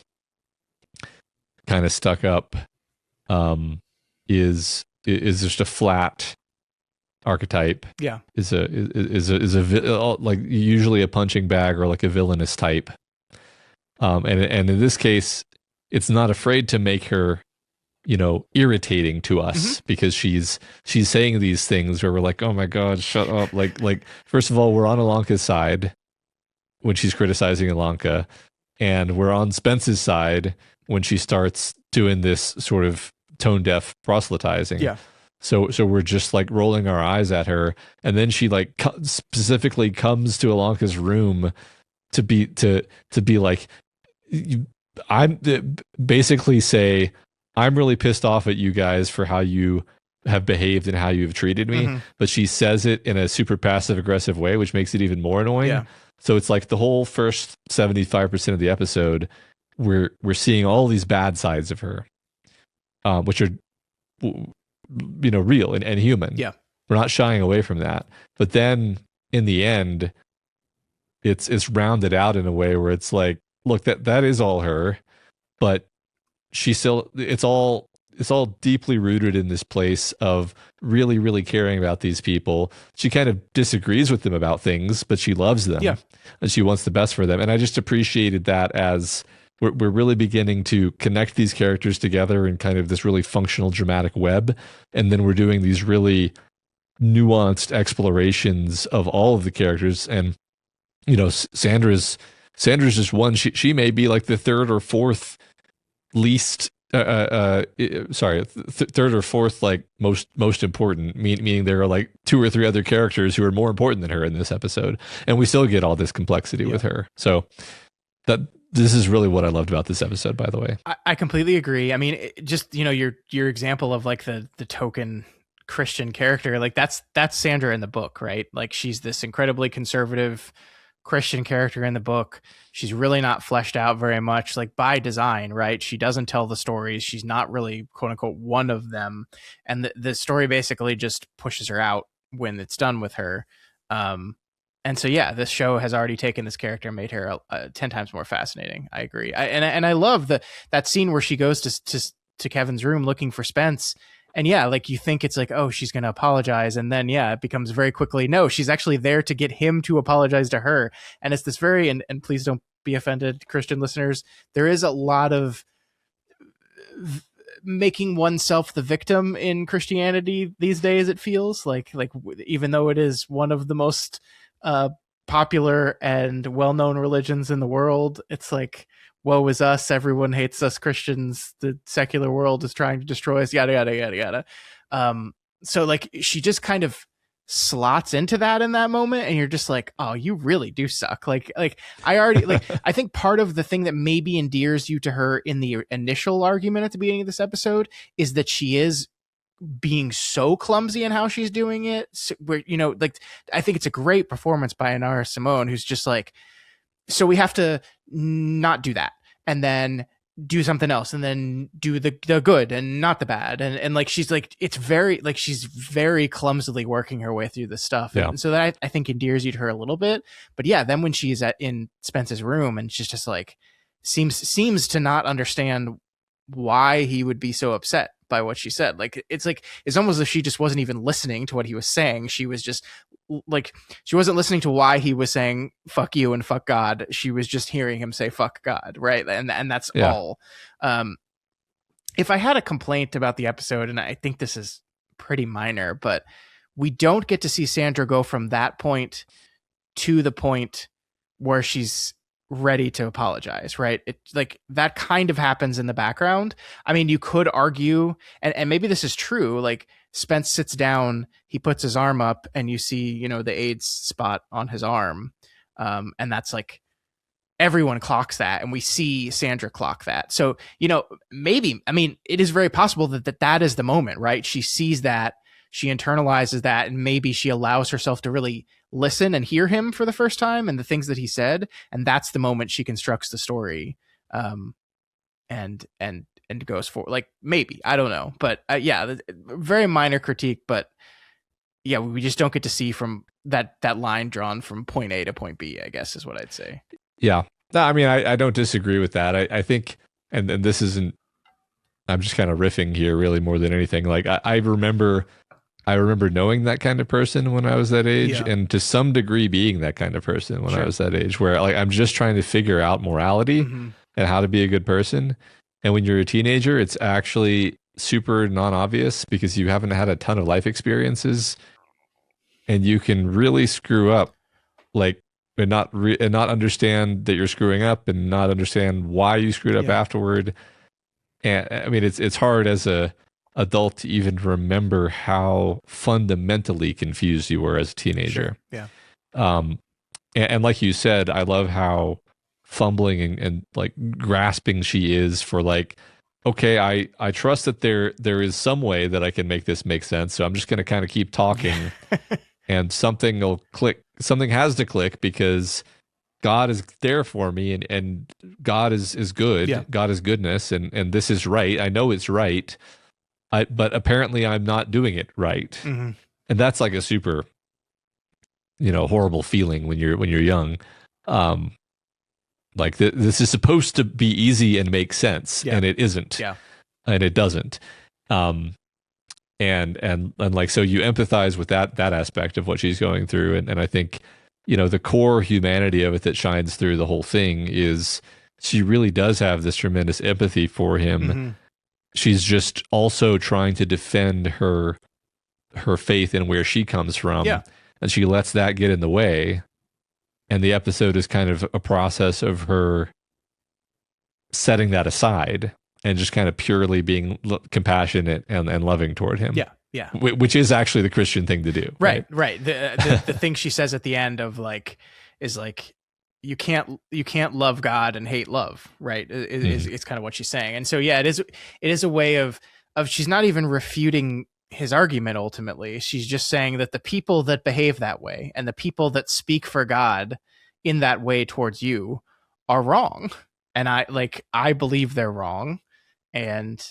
kind of stuck up, is just a flat, archetype. Yeah. Is like usually a punching bag or like a villainous type. And in this case, it's not afraid to make her, irritating to us because she's saying these things where we're like, oh my God, shut up. Like first of all, we're on Ilanka's side when she's criticizing Ilanka, and we're on Spence's side when she starts doing this sort of tone deaf proselytizing. Yeah. So we're just like rolling our eyes at her, and then she like specifically comes to Ilanka's room to be like, I'm basically say, I'm really pissed off at you guys for how you have behaved and how you've treated me. But she says it in a super passive aggressive way, which makes it even more annoying. Yeah. So it's like the whole first 75% of the episode, we're seeing all these bad sides of her, which are, real and human. Yeah. We're not shying away from that. But then in the end, it's rounded out in a way where it's like, look, that is all her, but she still, it's all deeply rooted in this place of really, really caring about these people. She kind of disagrees with them about things, but she loves them. Yeah. And she wants the best for them. And I just appreciated that as we're really beginning to connect these characters together in kind of this really functional dramatic web. And then we're doing these really nuanced explorations of all of the characters. And, Sandra's just one. She may be like the third or fourth least third or fourth like most important, meaning there are like two or three other characters who are more important than her in this episode, and we still get all this complexity with her. So this is really what I loved about this episode, by the way. I completely agree. I mean, just your example of like the token Christian character, like that's Sandra in the book, right? Like she's this incredibly conservative Christian character in the book. She's really not fleshed out very much, like by design, right? She doesn't tell the stories. She's not really quote unquote one of them. And the story basically just pushes her out when it's done with her. And so, yeah, this show has already taken this character and made her 10 times more fascinating. I agree. And I love that scene where she goes to Kevin's room looking for Spence. And yeah, like you think it's like, oh, she's going to apologize. And then, yeah, it becomes very quickly, no, she's actually there to get him to apologize to her. And it's this very, and please don't be offended, Christian listeners, there is a lot of making oneself the victim in Christianity these days. It feels like even though it is one of the most popular and well-known religions in the world, it's like, woe is us, everyone hates us Christians, the secular world is trying to destroy us, yada yada yada yada. So like she just kind of slots into that in that moment, and you're just like, oh, you really do suck. Like I already like I think part of the thing that maybe endears you to her in the initial argument at the beginning of this episode is that she is being so clumsy in how she's doing it. So, where like I think it's a great performance by Anara Simone, who's just like, so we have to not do that and then do something else and then do the good and not the bad. And like, she's like, it's very like, she's very clumsily working her way through this stuff. Yeah. And so that I think endears you to her a little bit, but yeah, then when she's in Spence's room and she's just like, seems to not understand why he would be so upset by what she said. Like, it's almost as if she just wasn't even listening to what he was saying. She was just like, she wasn't listening to why he was saying fuck you and fuck God. She was just hearing him say fuck God, right? And that's all. If I had a complaint about the episode, and I think this is pretty minor, but we don't get to see Sandra go from that point to the point where she's ready to apologize, right? It like that kind of happens in the background. I mean, you could argue, and maybe this is true, like Spence sits down, he puts his arm up, and you see, the AIDS spot on his arm. And that's like, everyone clocks that, and we see Sandra clock that. So, maybe, I mean, it is very possible that is the moment, right? She sees that, she internalizes that, and maybe she allows herself to really listen and hear him for the first time and the things that he said. And that's the moment she constructs the story. And goes for, like, maybe, I don't know, but yeah, very minor critique, but yeah, we just don't get to see from that line drawn from point A to point B, I guess is what I'd say. Yeah. No, I mean, I don't disagree with that. I think, and this isn't, I'm just kind of riffing here really more than anything. Like I remember I remember knowing that kind of person when I was that age, Yeah. and to some degree being that kind of person when I Sure. was that age, where like I'm just trying to figure out morality Mhm. and how to be a good person. And when you're a teenager, it's actually super non-obvious because you haven't had a ton of life experiences, and you can really screw up, like, and not understand that you're screwing up, and not understand why you screwed up Yeah. afterward. And I mean, it's hard as a adult to even remember how fundamentally confused you were as a teenager. Sure. Yeah. Um, and like you said, I love how fumbling and like grasping she is for like, okay, I trust that there is some way that I can make this make sense. So I'm just going to kind of keep talking, and something will click. Something has to click because God is there for me, and God is good. Yeah. God is goodness, and this is right. I know it's right. But apparently I'm not doing it right. Mm-hmm. And that's like a super, horrible feeling when you're young. Like this is supposed to be easy and make sense, Yeah. and it isn't. Yeah. And it doesn't. And like, so you empathize with that aspect of what she's going through. And I think, the core humanity of it that shines through the whole thing is she really does have this tremendous empathy for him. Mm-hmm. She's just also trying to defend her faith and where she comes from. Yeah. And she lets that get in the way. And the episode is kind of a process of her setting that aside and just kind of purely being compassionate and loving toward him. Yeah. Yeah. Which is actually the Christian thing to do. Right. The thing she says at the end of like, is like, you can't love God and hate love, right? It's kind of what she's saying. And so, yeah, it is a way of she's not even refuting his argument ultimately. She's just saying that the people that behave that way and the people that speak for God in that way towards you are wrong. And I believe they're wrong, and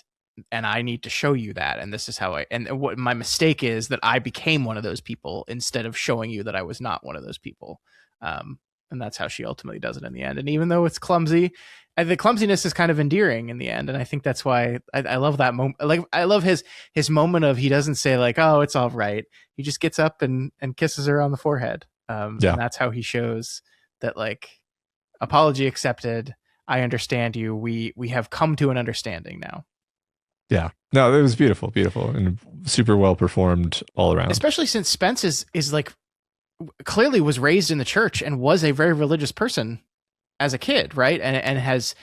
I need to show you that. And this is how what my mistake is, that I became one of those people instead of showing you that I was not one of those people. And that's how she ultimately does it in the end. And even though it's clumsy, the clumsiness is kind of endearing in the end. And I think that's why I love that moment. Like, I love his moment of, he doesn't say like, oh, it's all right. He just gets up and kisses her on the forehead. And that's how he shows that, like, apology accepted. I understand you. We have come to an understanding now. Yeah. No, it was beautiful, and super well performed all around. Especially since Spence is like, clearly was raised in the church and was a very religious person as a kid, right? And has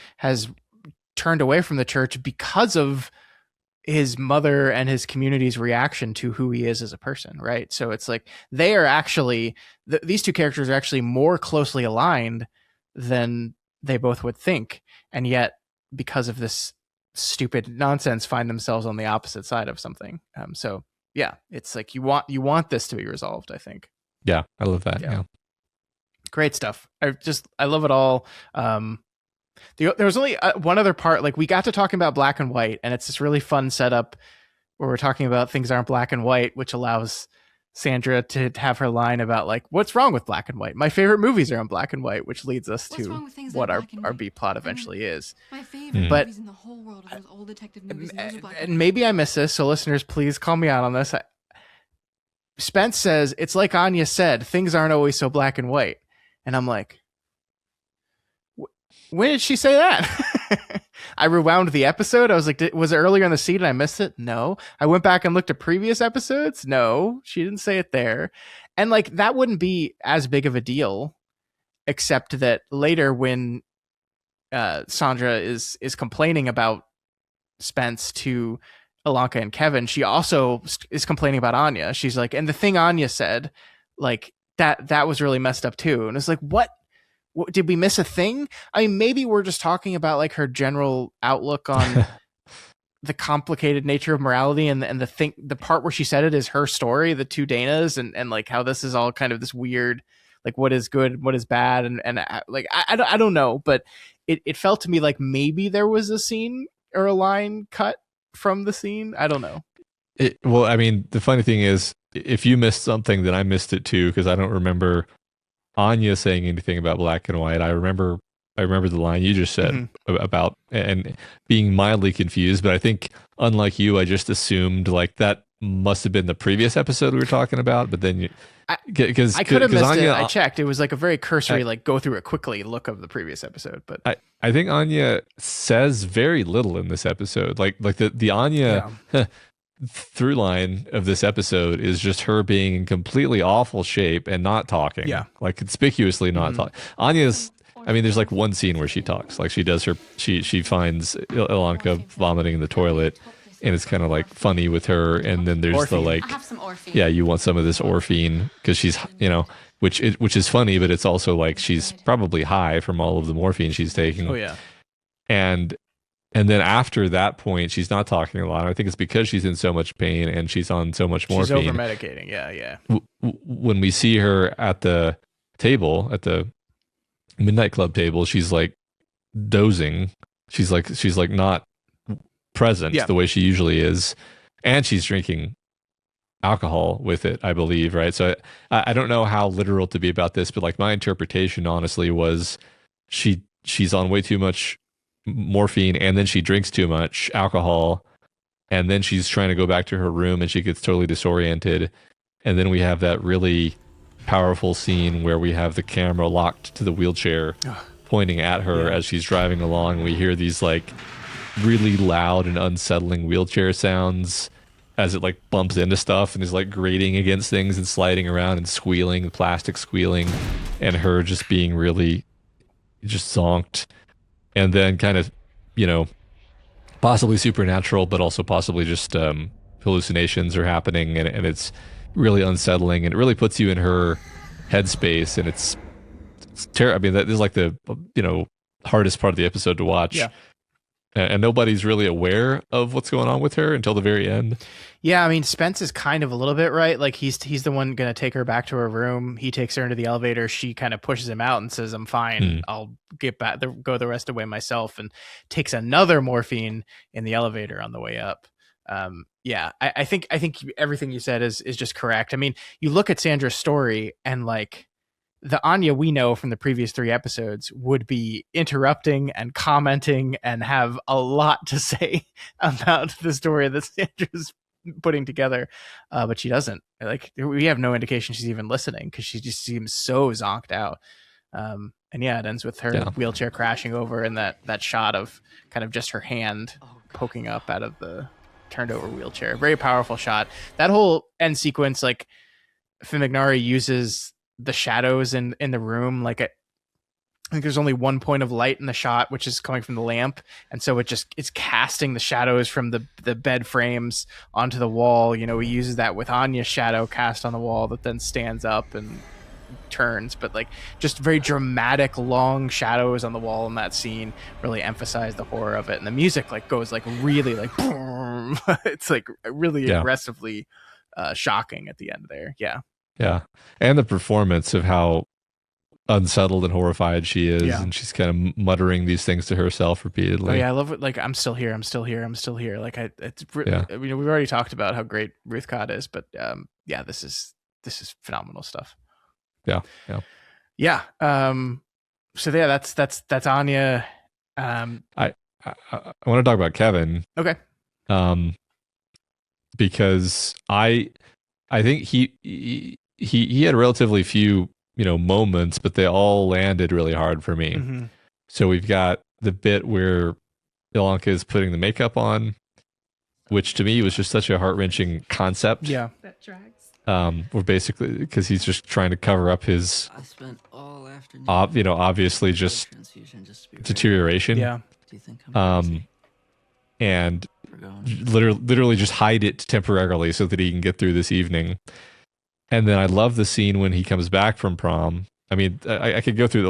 turned away from the church because of his mother and his community's reaction to who he is as a person, right? So it's like they are actually these two characters are actually more closely aligned than they both would think, and yet because of this stupid nonsense find themselves on the opposite side of something. So yeah, it's like you want this to be resolved, I think. Yeah, I love that. Yeah. Great stuff. I love it all. There was only one other part. Like, we got to talking about black and white, and it's this really fun setup where we're talking about things aren't black and white, which allows Sandra to have her line about like, what's wrong with black and white? My favorite movies are in black and white, which leads us to what our B plot eventually is. My favorite But movies in the whole world are those old detective movies. and maybe I missed this, so listeners, please call me out on this. Spence says, it's like Anya said, things aren't always so black and white. And I'm like, when did she say that? I rewound the episode. I was like, was it earlier in the season? I missed it? No. I went back and looked at previous episodes. No, she didn't say it there. And like, that wouldn't be as big of a deal, except that later when Sandra is complaining about Spence to Ilanka and Kevin, she also is complaining about Anya. She's like, and the thing Anya said, like, that was really messed up too. And it's like, what did we miss a thing? I mean, maybe we're just talking about like her general outlook on the complicated nature of morality, and the part where she said it is her story, the two Danas, and like how this is all kind of this weird, like, what is good, what is bad, and like I don't know, but it felt to me like maybe there was a scene or a line cut from the scene. I don't know. Well, I mean, the funny thing is, if you missed something, then I missed it too, because I don't remember Anya saying anything about black and white. I remember the line you just said about and being mildly confused, but I think unlike you, I just assumed like that must have been the previous episode we were talking about, but then because I could have missed Anya, it. I checked. It was like a very cursory, like go through it quickly look of the previous episode. But I think Anya says very little in this episode. Like the Anya through line of this episode is just her being in completely awful shape and not talking. Yeah, like conspicuously not talking. Anya's. I mean, there's like one scene where she talks. Like she does she finds Ilanka vomiting in the toilet, and it's kind of like funny with her. And then there's the like, I have some Orphe. yeah, you want some of this Orphe because she's, which is funny, but it's also like she's probably high from all of the morphine she's taking. Oh yeah. And then after that point, she's not talking a lot. I think it's because she's in so much pain and she's on so much morphine. She's over medicating. Yeah. When we see her at the table, at the Midnight Club table, she's like dozing. She's like not present the way she usually is, and she's drinking alcohol with it, I believe, right? So I don't know how literal to be about this, but like my interpretation honestly was she's on way too much morphine, and then she drinks too much alcohol, and then she's trying to go back to her room and she gets totally disoriented, and then we have that really powerful scene where we have the camera locked to the wheelchair pointing at her as she's driving along. We hear these like really loud and unsettling wheelchair sounds as it like bumps into stuff and is like grating against things and sliding around and squealing, plastic squealing, and her just being really just zonked. And then kind of, possibly supernatural, but also possibly just hallucinations are happening, and it's really unsettling, and it really puts you in her headspace, and it's terrible. I mean, that is like the hardest part of the episode to watch. Yeah. And nobody's really aware of what's going on with her until the very end. Yeah, I mean, Spence is kind of a little bit right. Like he's the one going to take her back to her room. He takes her into the elevator. She kind of pushes him out and says, "I'm fine. I'll get back. Go the rest of the way myself." And takes another morphine in the elevator on the way up. I think everything you said is just correct. I mean, you look at Sandra's story, and like the Anya we know from the previous 3 episodes would be interrupting and commenting and have a lot to say about the story that Sandra's putting together, but she doesn't. Like we have no indication she's even listening because she just seems so zonked out. And yeah, it ends with her wheelchair crashing over, and that shot of kind of just her hand poking up out of the turned over wheelchair. Very powerful shot. That whole end sequence, like MIDNGHT uses the shadows in the room. Like I think there's only one point of light in the shot, which is coming from the lamp, and so it's casting the shadows from the bed frames onto the wall. He uses that with Anya's shadow cast on the wall that then stands up and turns, but like just very dramatic long shadows on the wall in that scene really emphasize the horror of it, and the music like goes like really like boom. It's like really aggressively shocking at the end there. Yeah, and the performance of how unsettled and horrified she is, and she's kind of muttering these things to herself repeatedly. Oh yeah, I love it. Like I'm still here. Like we've already talked about how great Ruth Codd is, but this is phenomenal stuff. Yeah. So that's Anya. I want to talk about Kevin. Okay. Because I think he had relatively few moments, but they all landed really hard for me. Mm-hmm. So we've got the bit where Ilanka is putting the makeup on, which to me was just such a heart-wrenching concept. Yeah. That drags. Where basically, because he's just trying to cover up his, I spent all afternoon, obviously just deterioration. Yeah. Do you think I'm crazy and for going? literally just hide it temporarily so that he can get through this evening. And then I love the scene when he comes back from prom. I mean, I could go through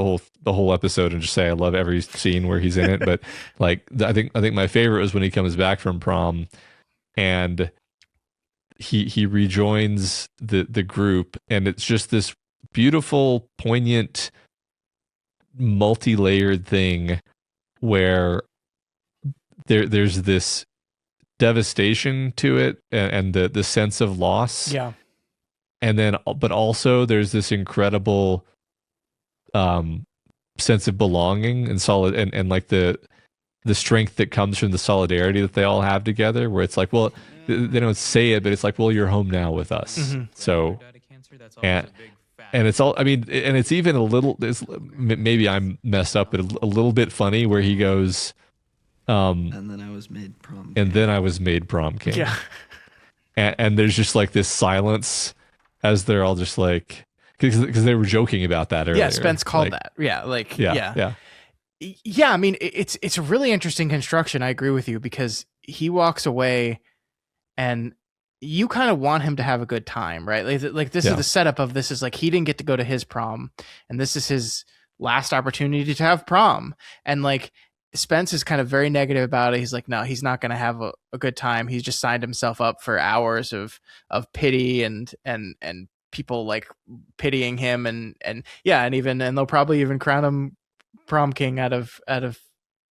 the whole episode and just say I love every scene where he's in it, but like I think my favorite is when he comes back from prom and he rejoins the group, and it's just this beautiful, poignant, multi-layered thing where there's this devastation to it and the sense of loss. Yeah. And then, but also there's this incredible sense of belonging and solid and like the the strength that comes from the solidarity that they all have together, where it's like, well, they don't say it, but it's like, well, you're home now with us. Mm-hmm. So, and it's all, I mean, and it's even a little, maybe I'm messed up, but a little bit funny where he goes, And then I was made prom. and then I was made prom king. Yeah. And there's just like this silence as they're all just like, because they were joking about that earlier. Yeah, Spence called like, that. Yeah, like Yeah. Yeah, I mean, it's a really interesting construction. I agree with you, because he walks away and you kind of want him to have a good time, right? Like this is the setup of this is like he didn't get to go to his prom, and this is his last opportunity to have prom. And like Spence is kind of very negative about it. He's like, no, he's not going to have a good time. He's just signed himself up for hours of pity and people like pitying him and they'll probably even crown him prom king out of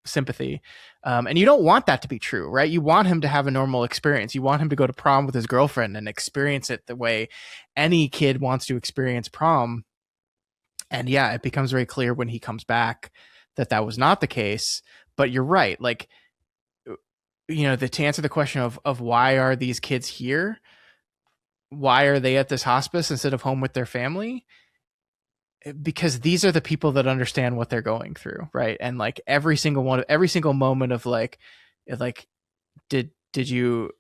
sympathy. And you don't want that to be true, right? You want him to have a normal experience. You want him to go to prom with his girlfriend and experience it the way any kid wants to experience prom. And yeah, it becomes very clear when he comes back that was not the case. But you're right. Like, you know, to answer the question of why are these kids here? Why are they at this hospice instead of home with their family? Because these are the people that understand what they're going through, right? And like every single moment of like did you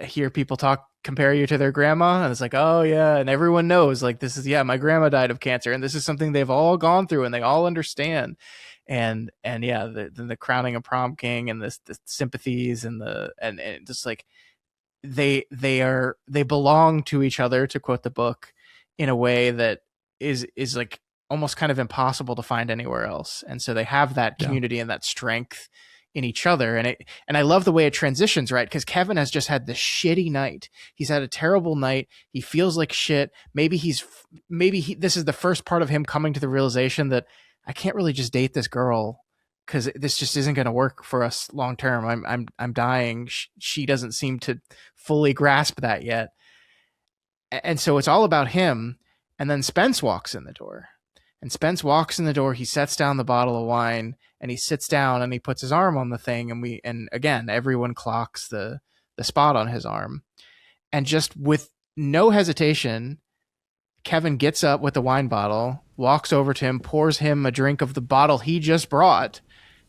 hear people compare you to their grandma? And it's like, oh yeah, and everyone knows like this is my grandma died of cancer, and this is something they've all gone through and they all understand. And yeah, the crowning of prom king and the sympathies and just like they belong to each other, to quote the book, in a way that is like almost kind of impossible to find anywhere else. And so they have that community and that strength in each other. And I love the way it transitions, right? Because Kevin has just had this shitty night. He's had a terrible night. He feels like shit. Maybe this is the first part of him coming to the realization that I can't really just date this girl because this just isn't going to work for us long term. I'm dying. She doesn't seem to fully grasp that yet. And so it's all about him. And then Spence walks in the door. He sets down the bottle of wine and he sits down and he puts his arm on the thing. And again, everyone clocks the spot on his arm. And just with no hesitation, Kevin gets up with the wine bottle, walks over to him, pours him a drink of the bottle he just brought,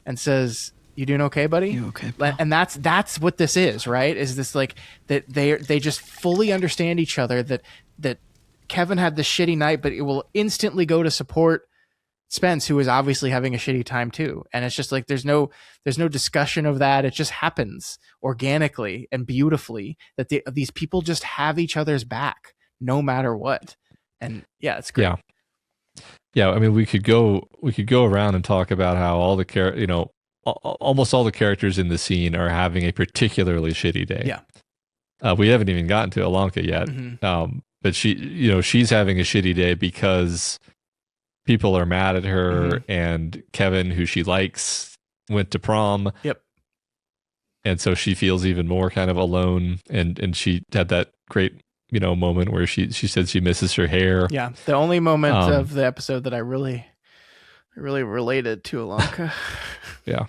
and says, "You doing okay, buddy?" You okay, pal? And that's what this is, right? Is this like that they just fully understand each other, that Kevin had this shitty night, but it will instantly go to support Spence, who is obviously having a shitty time too. And it's just like there's no discussion of that. It just happens organically and beautifully that these people just have each other's back no matter what. And yeah, it's great. Yeah. I mean, we could go around and talk about how all the almost all the characters in the scene are having a particularly shitty day. Yeah. We haven't even gotten to Alanka yet. Mm-hmm. But she's having a shitty day because people are mad at her, and Kevin, who she likes, went to prom. Yep. And so she feels even more kind of alone. And she had that great, moment where she said she misses her hair. Yeah. The only moment of the episode that I really related to Alanka. Yeah.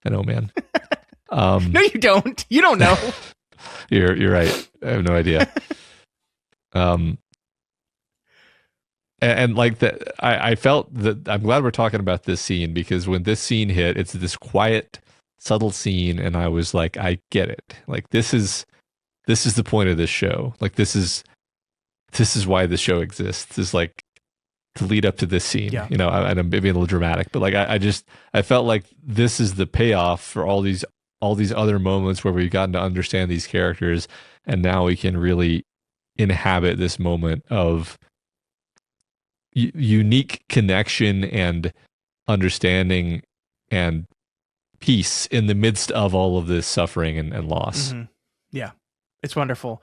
I know, man. No, you don't. You don't know. You're right. I have no idea. And like that, I felt that I'm glad we're talking about this scene, because when this scene hit, it's this quiet, subtle scene, and I was like, I get it. Like this is the point of this show. Like this is why the show exists. Is like to lead up to this scene. Yeah. And I'm maybe a little dramatic, but like I felt like this is the payoff for all these other moments where we've gotten to understand these characters, and now we can really inhabit this moment of unique connection and understanding and peace in the midst of all of this suffering and loss. Mm-hmm. Yeah, it's wonderful.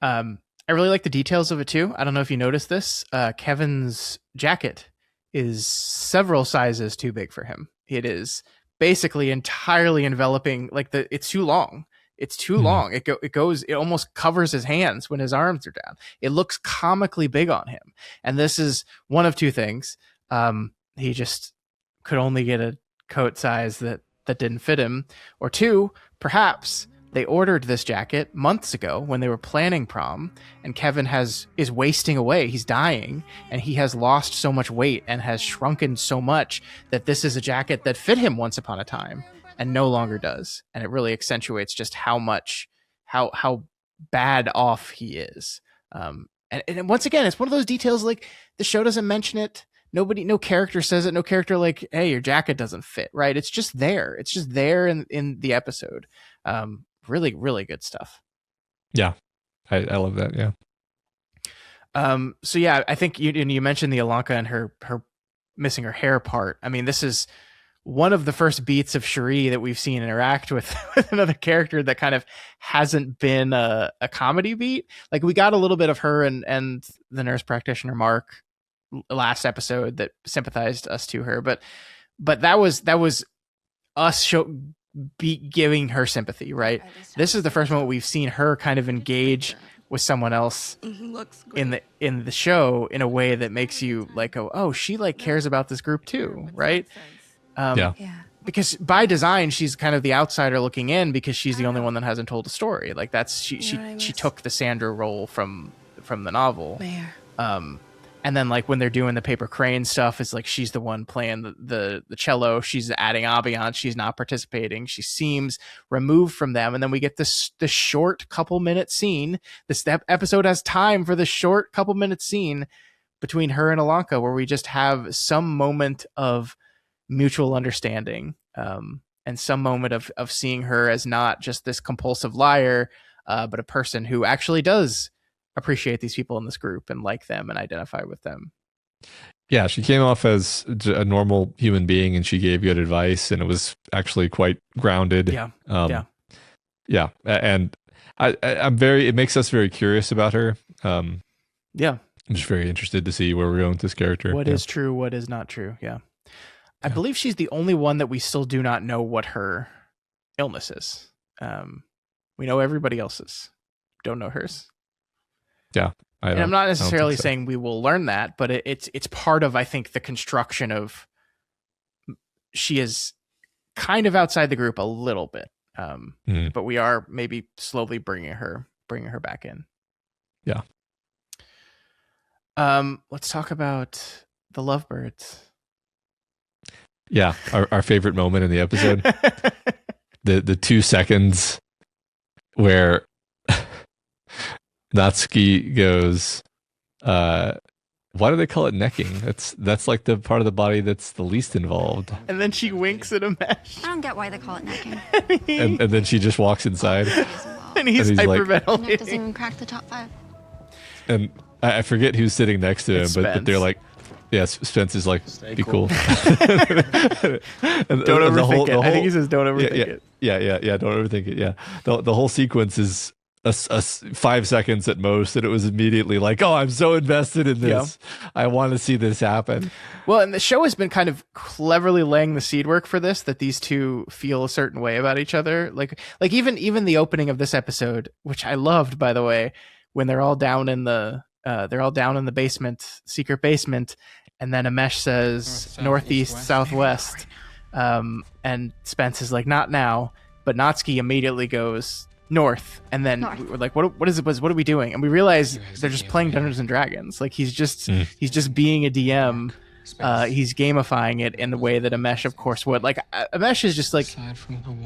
I really like the details of it too. I don't know if you noticed this. Kevin's jacket is several sizes too big for him. It is basically entirely enveloping, it's too long. It's too long. It almost covers his hands when his arms are down. It looks comically big on him. And this is one of two things. He just could only get a coat size that didn't fit him, or two, perhaps they ordered this jacket months ago when they were planning prom, and Kevin is wasting away. He's dying, and he has lost so much weight and has shrunken so much that this is a jacket that fit him once upon a time and no longer does. And it really accentuates just how bad off he is. And once again, it's one of those details, like, the show doesn't mention it. No character says it. No character like, hey, your jacket doesn't fit, right? It's just there. It's just there in the episode. Really, really good stuff. Yeah, I love that. Yeah. So yeah, I think you mentioned the Alanka and her missing her hair part. I mean, this is one of the first beats of Cherie that we've seen interact with another character that kind of hasn't been a comedy beat. Like, we got a little bit of her and the nurse practitioner Mark last episode that sympathized us to her, but that was us giving her sympathy, right? This is the first moment we've seen her kind of engage with someone else in the show in a way that makes you like, oh, she like cares about this group too, right? Yeah. Because by design, she's kind of the outsider looking in because she's the only one that hasn't told a story. Like, that's she took the Sandra role from the novel. And then, like, when they're doing the paper crane stuff, it's like she's the one playing the cello. She's adding ambiance. She's not participating. She seems removed from them. And then we get this short couple minute scene. This episode has time for the short couple minute scene between her and Alanka, where we just have some moment of mutual understanding, and some moment of seeing her as not just this compulsive liar, but a person who actually does appreciate these people in this group and like them and identify with them. Yeah, she came off as a normal human being, and she gave good advice, and it was actually quite grounded. Yeah. And I'm it makes us very curious about her. Yeah. I'm just very interested to see where we're going with this character. What is true, what is not true. Yeah. I believe she's the only one that we still do not know what her illness is. We know everybody else's. Don't know hers. Yeah. I'm not necessarily saying we will learn that, but it's part of, I think, the construction of she is kind of outside the group a little bit. But we are maybe slowly bringing her back in. Yeah. Let's talk about the lovebirds. Yeah, our favorite moment in the episode. the 2 seconds where Natsuki goes, why do they call it necking? That's like the part of the body that's the least involved. And then she winks at Amesh. I don't get why they call it necking. and then she just walks inside. And he's hyperventilating. Neck doesn't even crack the top 5. And I forget who's sitting next to him, but they're like, yeah, Spence is like, be cool. Don't overthink it. I think he says don't overthink it. Yeah, don't overthink it. Yeah. The whole sequence is a 5 seconds at most, and it was immediately like, oh, I'm so invested in this. Yeah. I want to see this happen. Well, and the show has been kind of cleverly laying the seed work for this, that these two feel a certain way about each other. Like even the opening of this episode, which I loved, by the way, when they're all down in the basement, secret basement, and then Amesh says northeast, southwest, and Spence is like, not now, but Natsuki immediately goes north, and then we're like, what is it? What are we doing? And we realize they're just playing Dungeons and Dragons. Like, he's just being a DM. He's gamifying it in the way that Amesh, of course, would. Like, Amesh is just like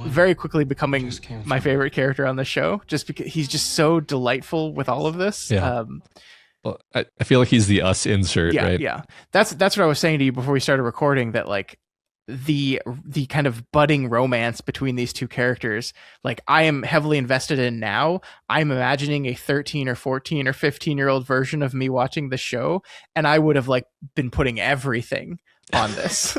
very quickly becoming my favorite character on the show, just because he's just so delightful with all of this. Yeah. Well, I feel like he's the us insert, right? Yeah. That's what I was saying to you before we started recording, that like the kind of budding romance between these two characters, like, I am heavily invested in now. I'm imagining a 13 or 14 or 15-year-old version of me watching the show, and I would have like been putting everything on this.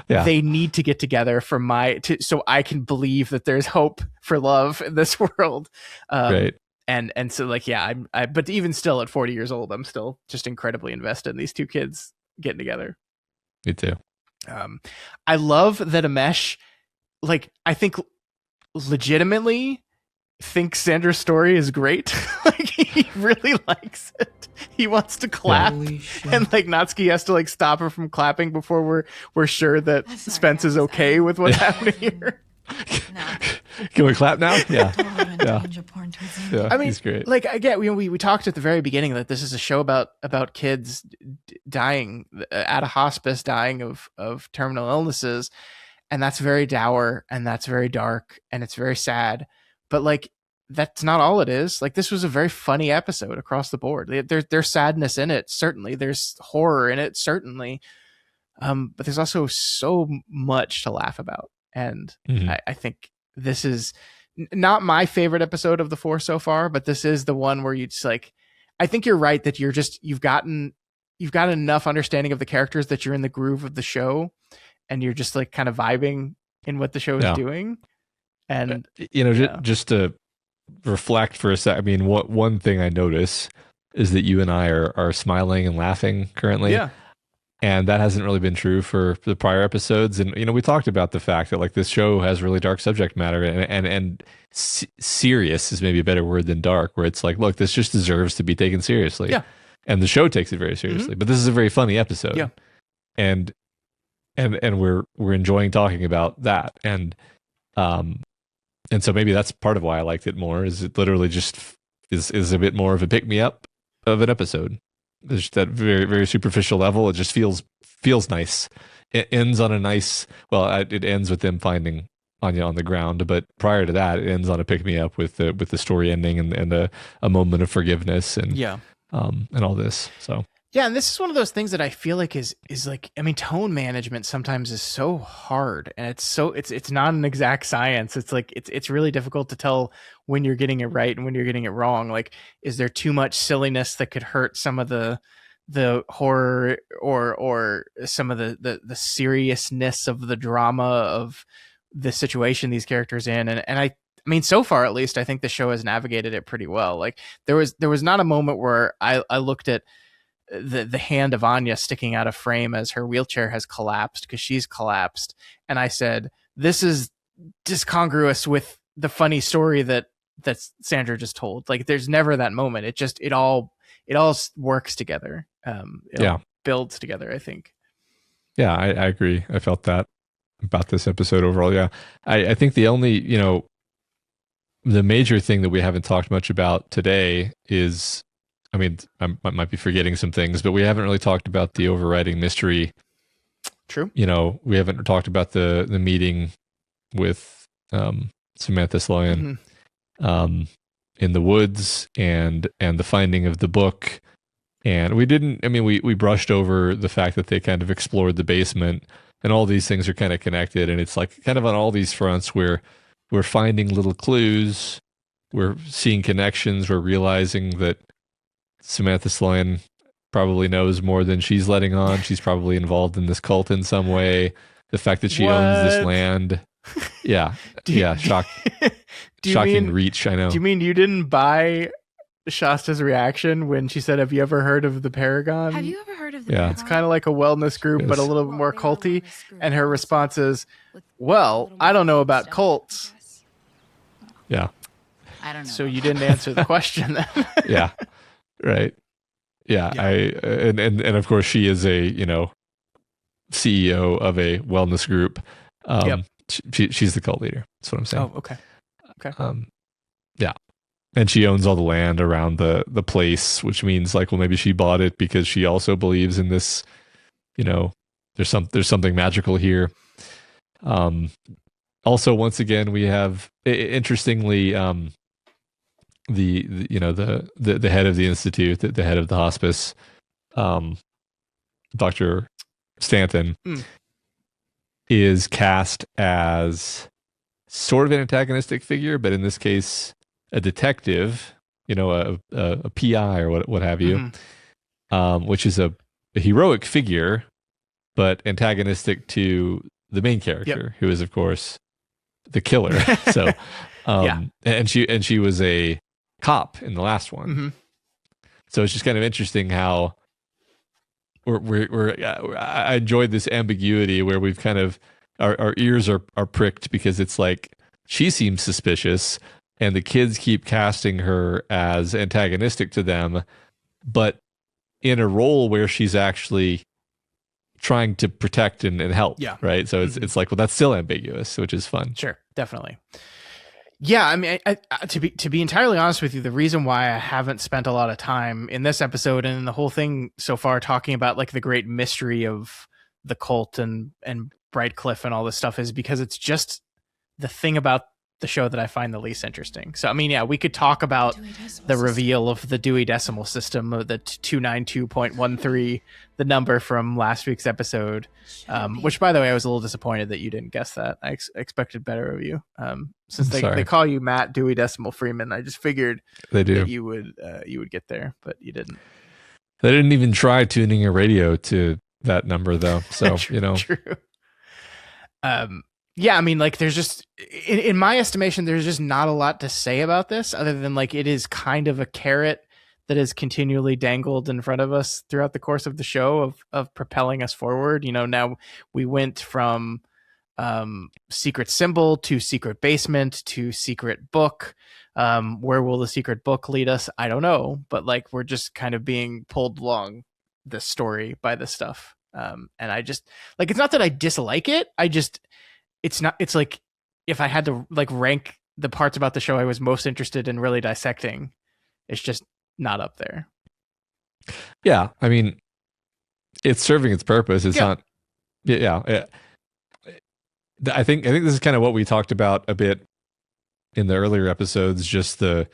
They need to get together so I can believe that there's hope for love in this world. Right. And so, like, yeah, but even still at 40 years old, I'm still just incredibly invested in these two kids getting together. Me too. I love that Amesh, like, I think legitimately thinks Sandra's story is great. Like, he really likes it. He wants to clap, Holy shit. and like Natsuki has to like stop her from clapping before we're sure that Spence is okay with what's happening here. No. Can we clap now? Yeah. Totally went Yeah. ninja porn towards the end. Yeah. I mean, He's great. like, I get, we talked at the very beginning that this is a show about kids dying at a hospice, dying of terminal illnesses, and that's very dour and that's very dark and it's very sad. But like, that's not all it is. Like, this was a very funny episode across the board. There's sadness in it, certainly. There's horror in it, certainly. But there's also so much to laugh about. And I think this is not my favorite episode of the 4 so far, but this is the one where you just like, I think you're right that you've got enough understanding of the characters that you're in the groove of the show, and you're just like kind of vibing in what the show is doing. And just to reflect for a sec, I mean, one thing I notice is that you and I are smiling and laughing currently. Yeah. And that hasn't really been true for the prior episodes. And, we talked about the fact that like this show has really dark subject matter and serious is maybe a better word than dark, where it's like, look, this just deserves to be taken seriously. Yeah. And the show takes it very seriously, but this is a very funny episode. Yeah. And we're enjoying talking about that. And so maybe that's part of why I liked it more, is it literally just is a bit more of a pick me up of an episode. There's that very, very superficial level. It just feels nice. It ends on a nice, it ends with them finding Anya on the ground, but prior to that, it ends on a pick me up with the story ending and a moment of forgiveness and all this. So yeah, and this is one of those things that I feel like is like, I mean, tone management sometimes is so hard, and it's not an exact science. It's like it's really difficult to tell when you're getting it right and when you're getting it wrong. Like, is there too much silliness that could hurt some of the horror or some of the seriousness of the drama of the situation these characters in? And I mean, so far at least, I think the show has navigated it pretty well. Like, there was not a moment where I looked at the hand of Anya sticking out of frame as her wheelchair has collapsed, because she's collapsed, and I said, this is discongruous with the funny story that Sandra just told. Like, there's never that moment. It all works together. It builds together, I think. Yeah, I agree. I felt that about this episode overall. Yeah, I think the only, the major thing that we haven't talked much about today is, I mean, I might be forgetting some things, but we haven't really talked about the overriding mystery. True. We haven't talked about the meeting with Samantha Sloyan in the woods and the finding of the book. And we brushed over the fact that they kind of explored the basement, and all these things are kind of connected. And it's like kind of on all these fronts where we're finding little clues, we're seeing connections, we're realizing that Samantha Sloyan probably knows more than she's letting on. She's probably involved in this cult in some way. The fact that she owns this land. Yeah. Shocking reach, I know. Do you mean you didn't buy Shasta's reaction when she said, have you ever heard of the Paragon? Have you ever heard of the Paragon? It's kind of like a wellness group, but a little bit more culty. And her response is, well, I don't know about cults. Yeah. I don't know. So you didn't answer the question then. Yeah. Right. Yeah. And of course she is a, CEO of a wellness group. She's the cult leader. That's what I'm saying. Oh, okay. Yeah. And she owns all the land around the place, which means like, well, maybe she bought it because she also believes in this, there's something magical here. Also, once again, we have, interestingly, the head of the institute, the head of the hospice, Dr. Stanton, is cast as sort of an antagonistic figure, but in this case, a detective, a PI or what have you, which is a heroic figure, but antagonistic to the main character, who is, of course, the killer. So, and she was a cop in the last one. So it's just kind of interesting how I enjoyed this ambiguity where we've kind of our ears are pricked, because it's like she seems suspicious, and the kids keep casting her as antagonistic to them, but in a role where she's actually trying to protect and help. Yeah. Right. So it's like, well, that's still ambiguous, which is fun. Sure, definitely. Yeah, I mean, to be entirely honest with you, the reason why I haven't spent a lot of time in this episode and in the whole thing so far talking about like the great mystery of the cult and Brightcliff and all this stuff is because it's just the thing about the show that I find the least interesting. So, I mean, yeah, we could talk about the reveal of the Dewey Decimal System, of the 292.13, the number from last week's episode, which, by the way, I was a little disappointed that you didn't guess that. I expected better of you. Since they call you Matt Dewey Decimal Freeman, I just figured that you would get there, but you didn't. They didn't even try tuning a radio to that number, though. So, True. Yeah, I mean, like, there's just, in my estimation, there's just not a lot to say about this other than, like, it is kind of a carrot that is continually dangled in front of us throughout the course of the show of propelling us forward. Now we went from secret symbol to secret basement to secret book. Where will the secret book lead us? I don't know, but, like, we're just kind of being pulled along this story by this stuff. And I just, like, it's not that I dislike it. It's like if I had to like rank the parts about the show I was most interested in really dissecting, it's just not up there. Yeah, I mean, it's serving its purpose. It's not. Yeah. I think this is kind of what we talked about a bit in the earlier episodes. Just the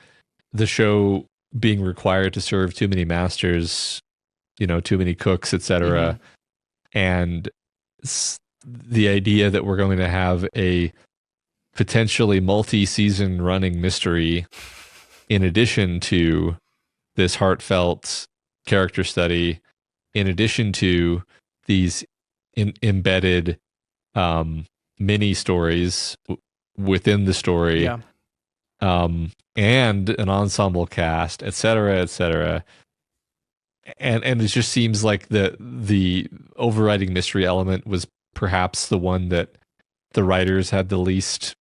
show being required to serve too many masters, too many cooks, etc., and the idea that we're going to have a potentially multi-season running mystery in addition to this heartfelt character study, in addition to these embedded mini stories within the story, and an ensemble cast, etc. And it just seems like the overriding mystery element was perhaps the one that the writers had the least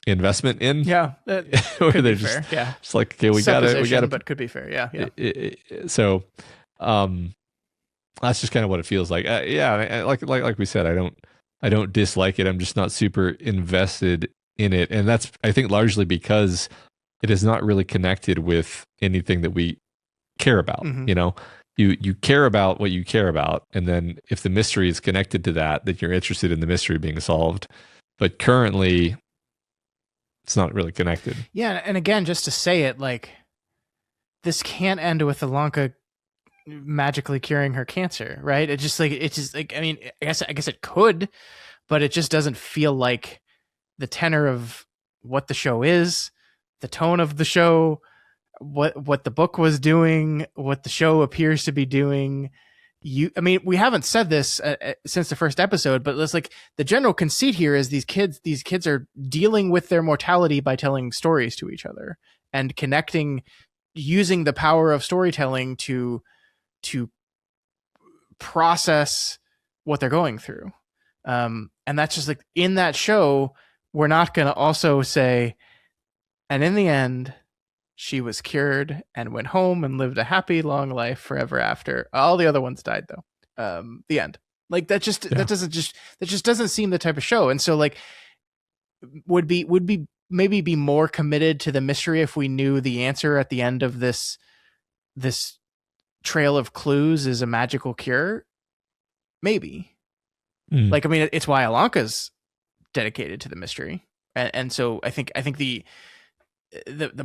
investment in. Yeah, where they're just, fair. Yeah, it's like, okay, we got it, but could be fair. Yeah. So, that's just kind of what it feels like. Like we said, I don't dislike it. I'm just not super invested in it, and that's, I think, largely because it is not really connected with anything that we care about. You care about what you care about, and then if the mystery is connected to that, then you're interested in the mystery being solved. But currently, it's not really connected. Yeah, and again, just to say it, like, this can't end with Ilonka magically curing her cancer, right? It's just like I mean, I guess it could, but it just doesn't feel like the tenor of what the show is, the tone of the show, what the book was doing, what the show appears to be doing. I mean, we haven't said this since the first episode, but it's like the general conceit here is these kids are dealing with their mortality by telling stories to each other and connecting, using the power of storytelling to process what they're going through. And that's just like, in that show, we're not going to also say, and in the end, she was cured and went home and lived a happy long life forever after. All the other ones died, though. The end. Like, that just doesn't seem the type of show. And so, like, would maybe be more committed to the mystery if we knew the answer at the end of this trail of clues is a magical cure. Maybe. Like, I mean, it's why Ilonka's dedicated to the mystery, and so I think the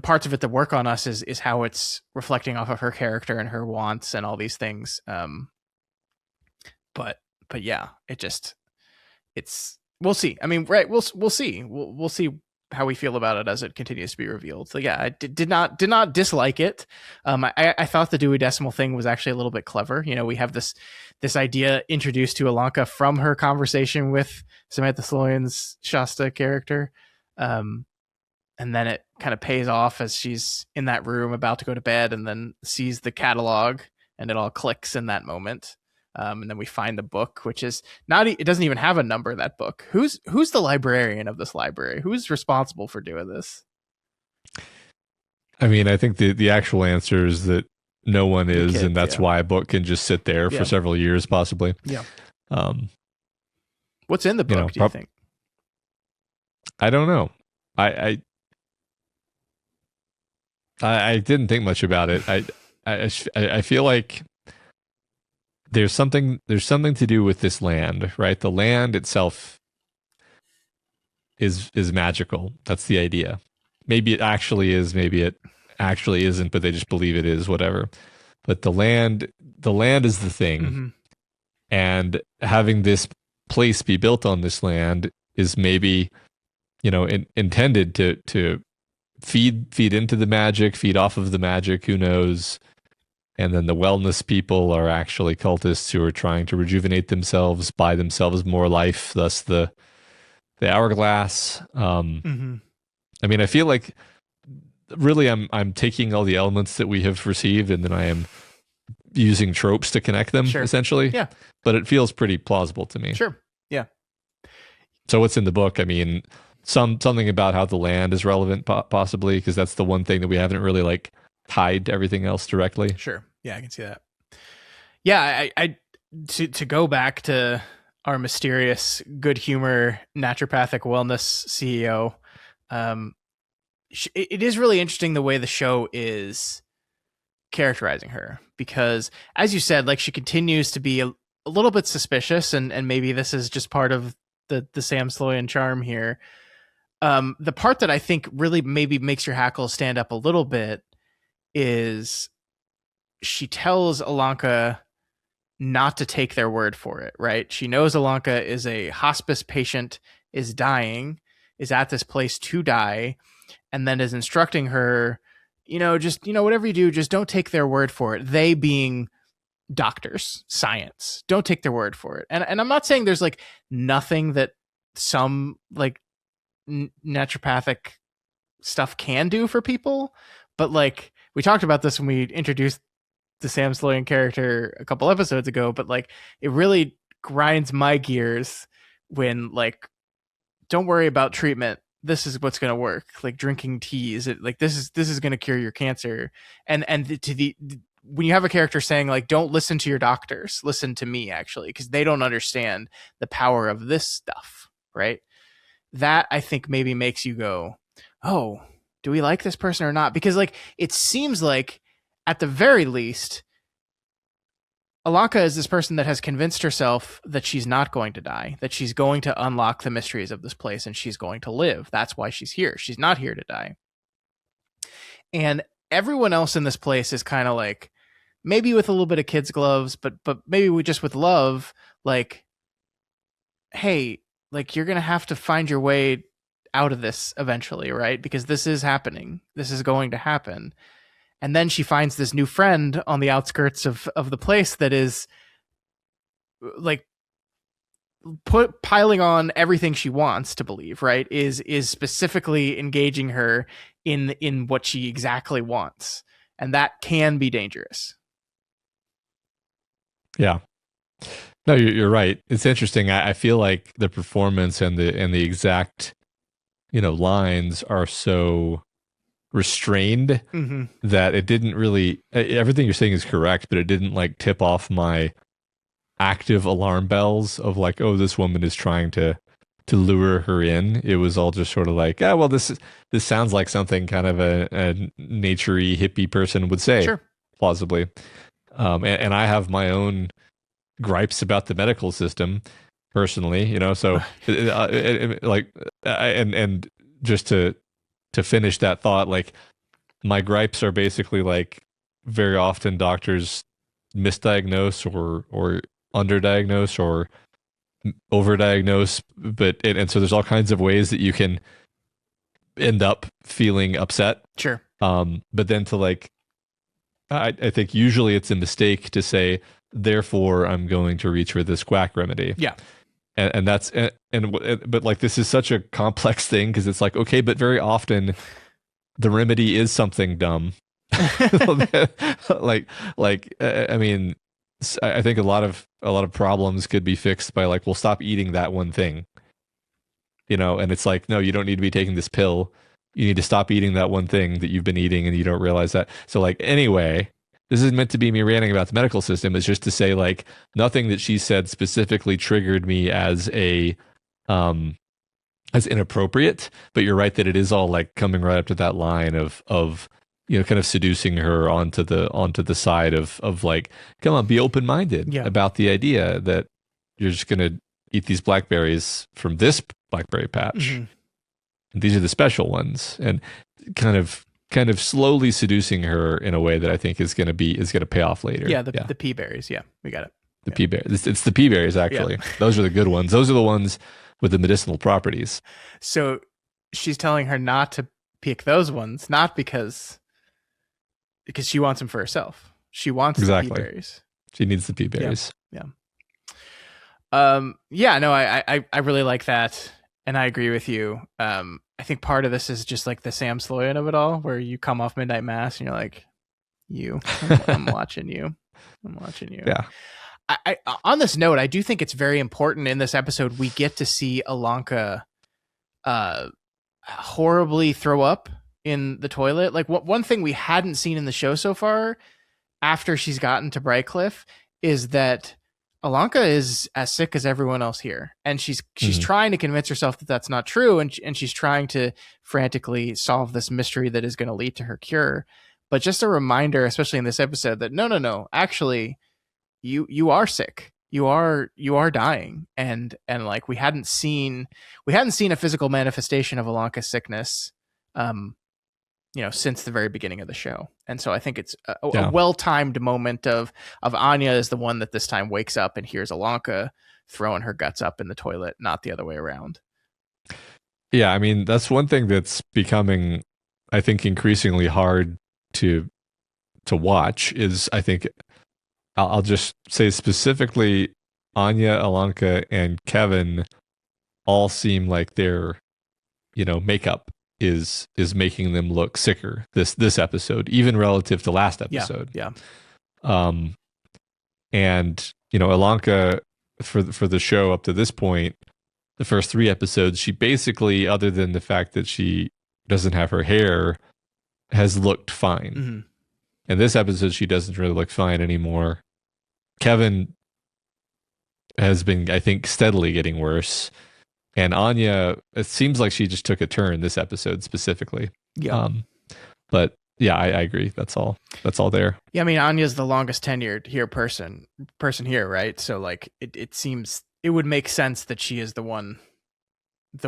parts of it that work on us is how it's reflecting off of her character and her wants and all these things. But yeah, we'll see. I mean, right. We'll see. We'll see how we feel about it as it continues to be revealed. So yeah, I did not dislike it. I thought the Dewey Decimal thing was actually a little bit clever. We have this idea introduced to Ilonka from her conversation with Samantha Sloyan's Shasta character. And then it kind of pays off as she's in that room about to go to bed and then sees the catalog and it all clicks in that moment. And then we find the book, which is it doesn't even have a number, that book. Who's the librarian of this library? Who's responsible for doing this? I mean, I think the actual answer is that no one is, kids, and that's why a book can just sit there Yeah. for several years, possibly. Yeah. Um, What's in the book, do you think? I don't know. I didn't think much about it. I feel like there's something to do with this land, right? The land itself is magical. That's the idea. Maybe it actually is, maybe it actually isn't, but they just believe it is, whatever. But the land is the thing. Mm-hmm. And having this place be built on this land is maybe, intended to feed into the magic, feed off of the magic, who knows. And then the wellness people are actually cultists who are trying to rejuvenate themselves, buy themselves more life, thus the hourglass. Mm-hmm. I mean, I feel like really I'm taking all the elements that we have received and then I am using tropes to connect them, essentially. Yeah. But it feels pretty plausible to me. Sure. Yeah. So what's in the book? I mean, something about how the land is relevant, possibly, because that's the one thing that we haven't really like tied to everything else directly. Sure. Yeah, I can see that. Yeah, I to go back to our mysterious good humor naturopathic wellness CEO, it is really interesting the way the show is characterizing her, because as you said, like, she continues to be a little bit suspicious, and maybe this is just part of the Sam Sloyan charm here. The part that I think really maybe makes your hackles stand up a little bit is she tells Alanka not to take their word for it, right? She knows Alanka is a hospice patient, is dying, is at this place to die, and then is instructing her, just, whatever you do, just don't take their word for it. They being doctors, science, don't take their word for it. And I'm not saying there's like nothing that some like naturopathic stuff can do for people, but like we talked about this when we introduced the Sam Sloyan character a couple episodes ago, but like it really grinds my gears when, like, don't worry about treatment, this is what's going to work, like drinking teas, like this is going to cure your cancer. And when you have a character saying like, don't listen to your doctors, listen to me, actually, because they don't understand the power of this stuff, right? That I think maybe makes you go, oh, do we like this person or not? Because like it seems like at the very least, Alanka is this person that has convinced herself that she's not going to die, that she's going to unlock the mysteries of this place and she's going to live. That's why she's here. She's not here to die. And everyone else in this place is kind of like, maybe with a little bit of kids' gloves, but maybe we just with love, like, hey, like, you're going to have to find your way out of this eventually, right? Because this is happening. This is going to happen. And then she finds this new friend on the outskirts of the place that is like piling on everything she wants to believe, right? Is specifically engaging her in what she exactly wants. And that can be dangerous. Yeah. No, you're right. It's interesting. I feel like the performance and the exact, lines are so restrained that it didn't really, everything you're saying is correct, but it didn't like tip off my active alarm bells of like, oh, this woman is trying to lure her in. It was all just sort of like, well, this sounds like something kind of a naturey hippie person would say, sure, plausibly. And I have my own gripes about the medical system personally, so and just to finish that thought, like, my gripes are basically like, very often doctors misdiagnose or underdiagnose or overdiagnose, and so there's all kinds of ways that you can end up feeling upset. Sure. But then to like, I think usually it's a mistake to say, therefore I'm going to reach for this quack remedy. Yeah. And that's, but like, this is such a complex thing, because it's like, okay, but very often the remedy is something dumb. like, I mean, I think a lot of problems could be fixed by like, well, stop eating that one thing, and it's like, no, you don't need to be taking this pill. you need to stop eating that one thing that you've been eating and you don't realize that. So like, anyway, this is meant to be me ranting about the medical system. It's just to say like nothing that she said specifically triggered me as as inappropriate, but you're right that it is all like coming right up to that line of kind of seducing her onto the side of like, come on, be open-minded about the idea that you're just going to eat these blackberries from this blackberry patch. Mm-hmm. And these are the special ones, and kind of slowly seducing her in a way that I think is going to pay off later. Yeah, the pea berries. Yeah, we got it. The pea berries. It's the pea berries, actually. Yeah. Those are the good ones. Those are the ones with the medicinal properties. So she's telling her not to pick those ones, not because she wants them for herself. She wants the pea berries. She needs the pea berries. Yeah. I really like that, and I agree with you. I think part of this is just like the Sam Sloyan of it all, where you come off midnight mass and you're like, I'm watching you. I'm watching you. Yeah. I on this note, I do think it's very important in this episode we get to see Ilonka horribly throw up in the toilet. Like one thing we hadn't seen in the show so far after she's gotten to Brightcliff is that Ilonka is as sick as everyone else here, and she's trying to convince herself that that's not true, and she's trying to frantically solve this mystery that is going to lead to her cure. But just a reminder, especially in this episode, that no, actually, you are sick. You are dying, and like we hadn't seen a physical manifestation of Ilonka's sickness, since the very beginning of the show. And so I think it's a well-timed moment of Anya is the one that this time wakes up and hears Ilonka throwing her guts up in the toilet, not the other way around. Yeah, I mean, that's one thing that's becoming, I think, increasingly hard to watch is, I think, I'll just say specifically Anya, Ilonka, and Kevin all seem like their, makeup is making them look sicker this episode, even relative to last episode. Yeah. And Ilonka for the show up to this point, the first 3 episodes, she basically, other than the fact that she doesn't have her hair, has looked fine. Mm-hmm. And this episode, she doesn't really look fine anymore. Kevin has been, I think, steadily getting worse. And Anya, it seems like she just took a turn this episode specifically. Yeah. But yeah, I agree. That's all there. Yeah, I mean, Anya's the longest tenured person here, right? So like it seems it would make sense that she is the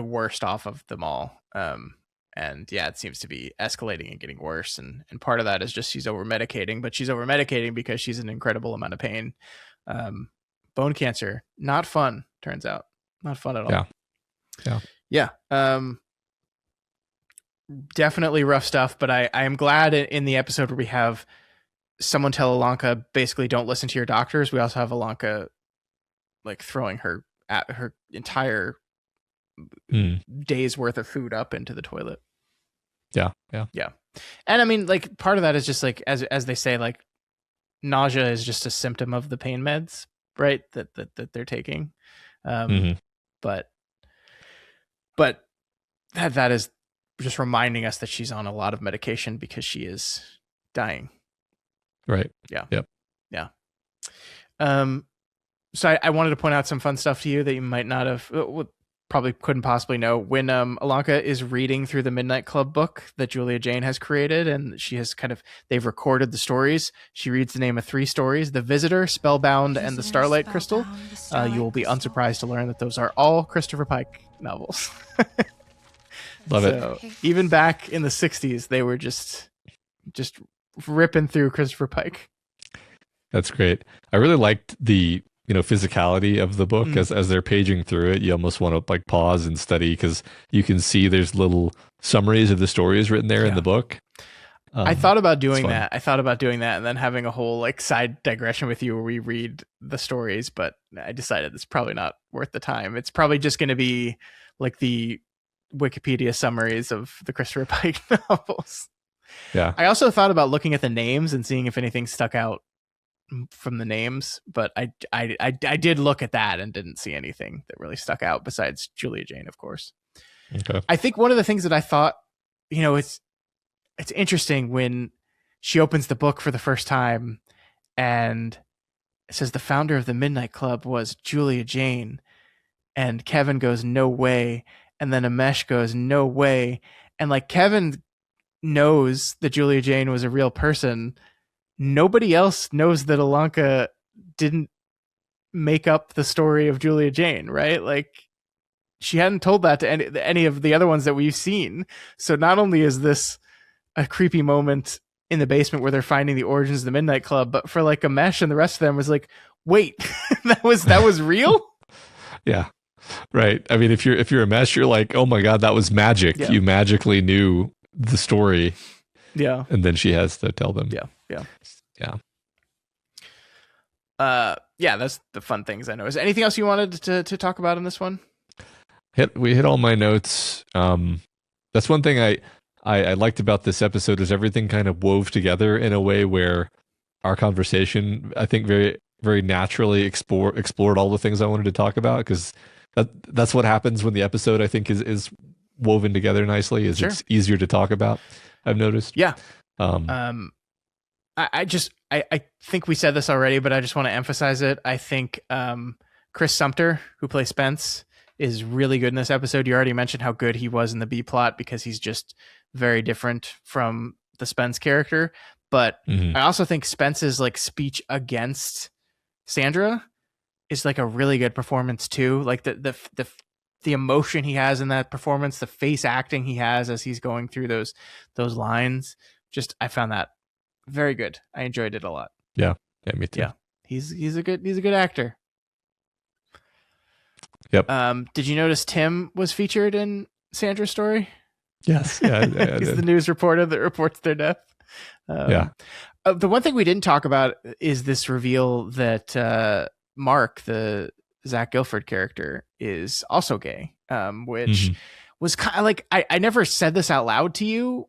worst off of them all. And yeah, it seems to be escalating and getting worse. And part of that is just she's over medicating, but she's over medicating because she's in an incredible amount of pain. Bone cancer, not fun, turns out. Not fun at all. Yeah. Definitely rough stuff, but I am glad in the episode where we have someone tell Ilonka, basically, don't listen to your doctors. We also have Ilonka like throwing her entire day's worth of food up into the toilet. Yeah. And I mean, like, part of that is just like, as they say, like, nausea is just a symptom of the pain meds, right? That they're taking. But that is just reminding us that she's on a lot of medication because she is dying. Right. Yeah. Yep. Yeah. So I wanted to point out some fun stuff to you that you might not have, probably couldn't possibly know. When Ilonka is reading through the MIDNGHT Club book that Julia Jane has created, and she has they've recorded the stories. She reads the name of 3 stories: The Visitor, Spellbound, and The Starlight Crystal. You will be unsurprised to learn that those are all Christopher Pike novels. Love it. Even back in the 60s, they were just ripping through Christopher Pike. That's great. I really liked the physicality of the book as they're paging through it. You almost want to like pause and study because you can see there's little summaries of the stories written there in the book. I thought about doing that. And then having a whole like side digression with you where we read the stories, but I decided it's probably not worth the time. It's probably just going to be like the Wikipedia summaries of the Christopher Pike novels. Yeah. I also thought about looking at the names and seeing if anything stuck out from the names, but I did look at that and didn't see anything that really stuck out besides Julia Jane, of course. Okay. I think one of the things that I thought it's interesting when she opens the book for the first time and it says the founder of the Midnight Club was Julia Jane, and Kevin goes, no way. And then Amesh goes, no way. And like Kevin knows that Julia Jane was a real person. Nobody else knows that Alanka didn't make up the story of Julia Jane, right? Like she hadn't told that to any of the other ones that we've seen. So not only is this a creepy moment in the basement where they're finding the origins of the Midnight Club, but for like Amesh and the rest of them was like, wait, that was real? Yeah. Right. I mean, if you're Amesh, you're like, oh my God, that was magic. Yeah. You magically knew the story. Yeah. And then she has to tell them. Yeah. Yeah. Yeah. Yeah, that's the fun things I know. Is there anything else you wanted to talk about in this one? We hit all my notes. That's one thing I liked about this episode is everything kind of wove together in a way where our conversation, I think, very, very naturally explored all the things I wanted to talk about, because that's what happens when the episode, I think, is woven together nicely. Is Sure. It's easier to talk about, I've noticed. Yeah. I I think we said this already, but I just want to emphasize it. I think Chris Sumter, who plays Spence, is really good in this episode. You already mentioned how good he was in the B plot because he's just very different from the Spence character. But I also think Spence's like speech against Sandra is like a really good performance too. Like the emotion he has in that performance, the face acting he has as he's going through those lines. Just I found that very good. I enjoyed it a lot. Yeah, me too. Yeah. He's a good actor. Yep. Did you notice Tim was featured in Sandra's story? Yes. Yeah, I He's did. the news reporter that reports their death. Yeah. The one thing we didn't talk about is this reveal that Mark, the Zach Gilford character, is also gay, which was kind of like I never said this out loud to you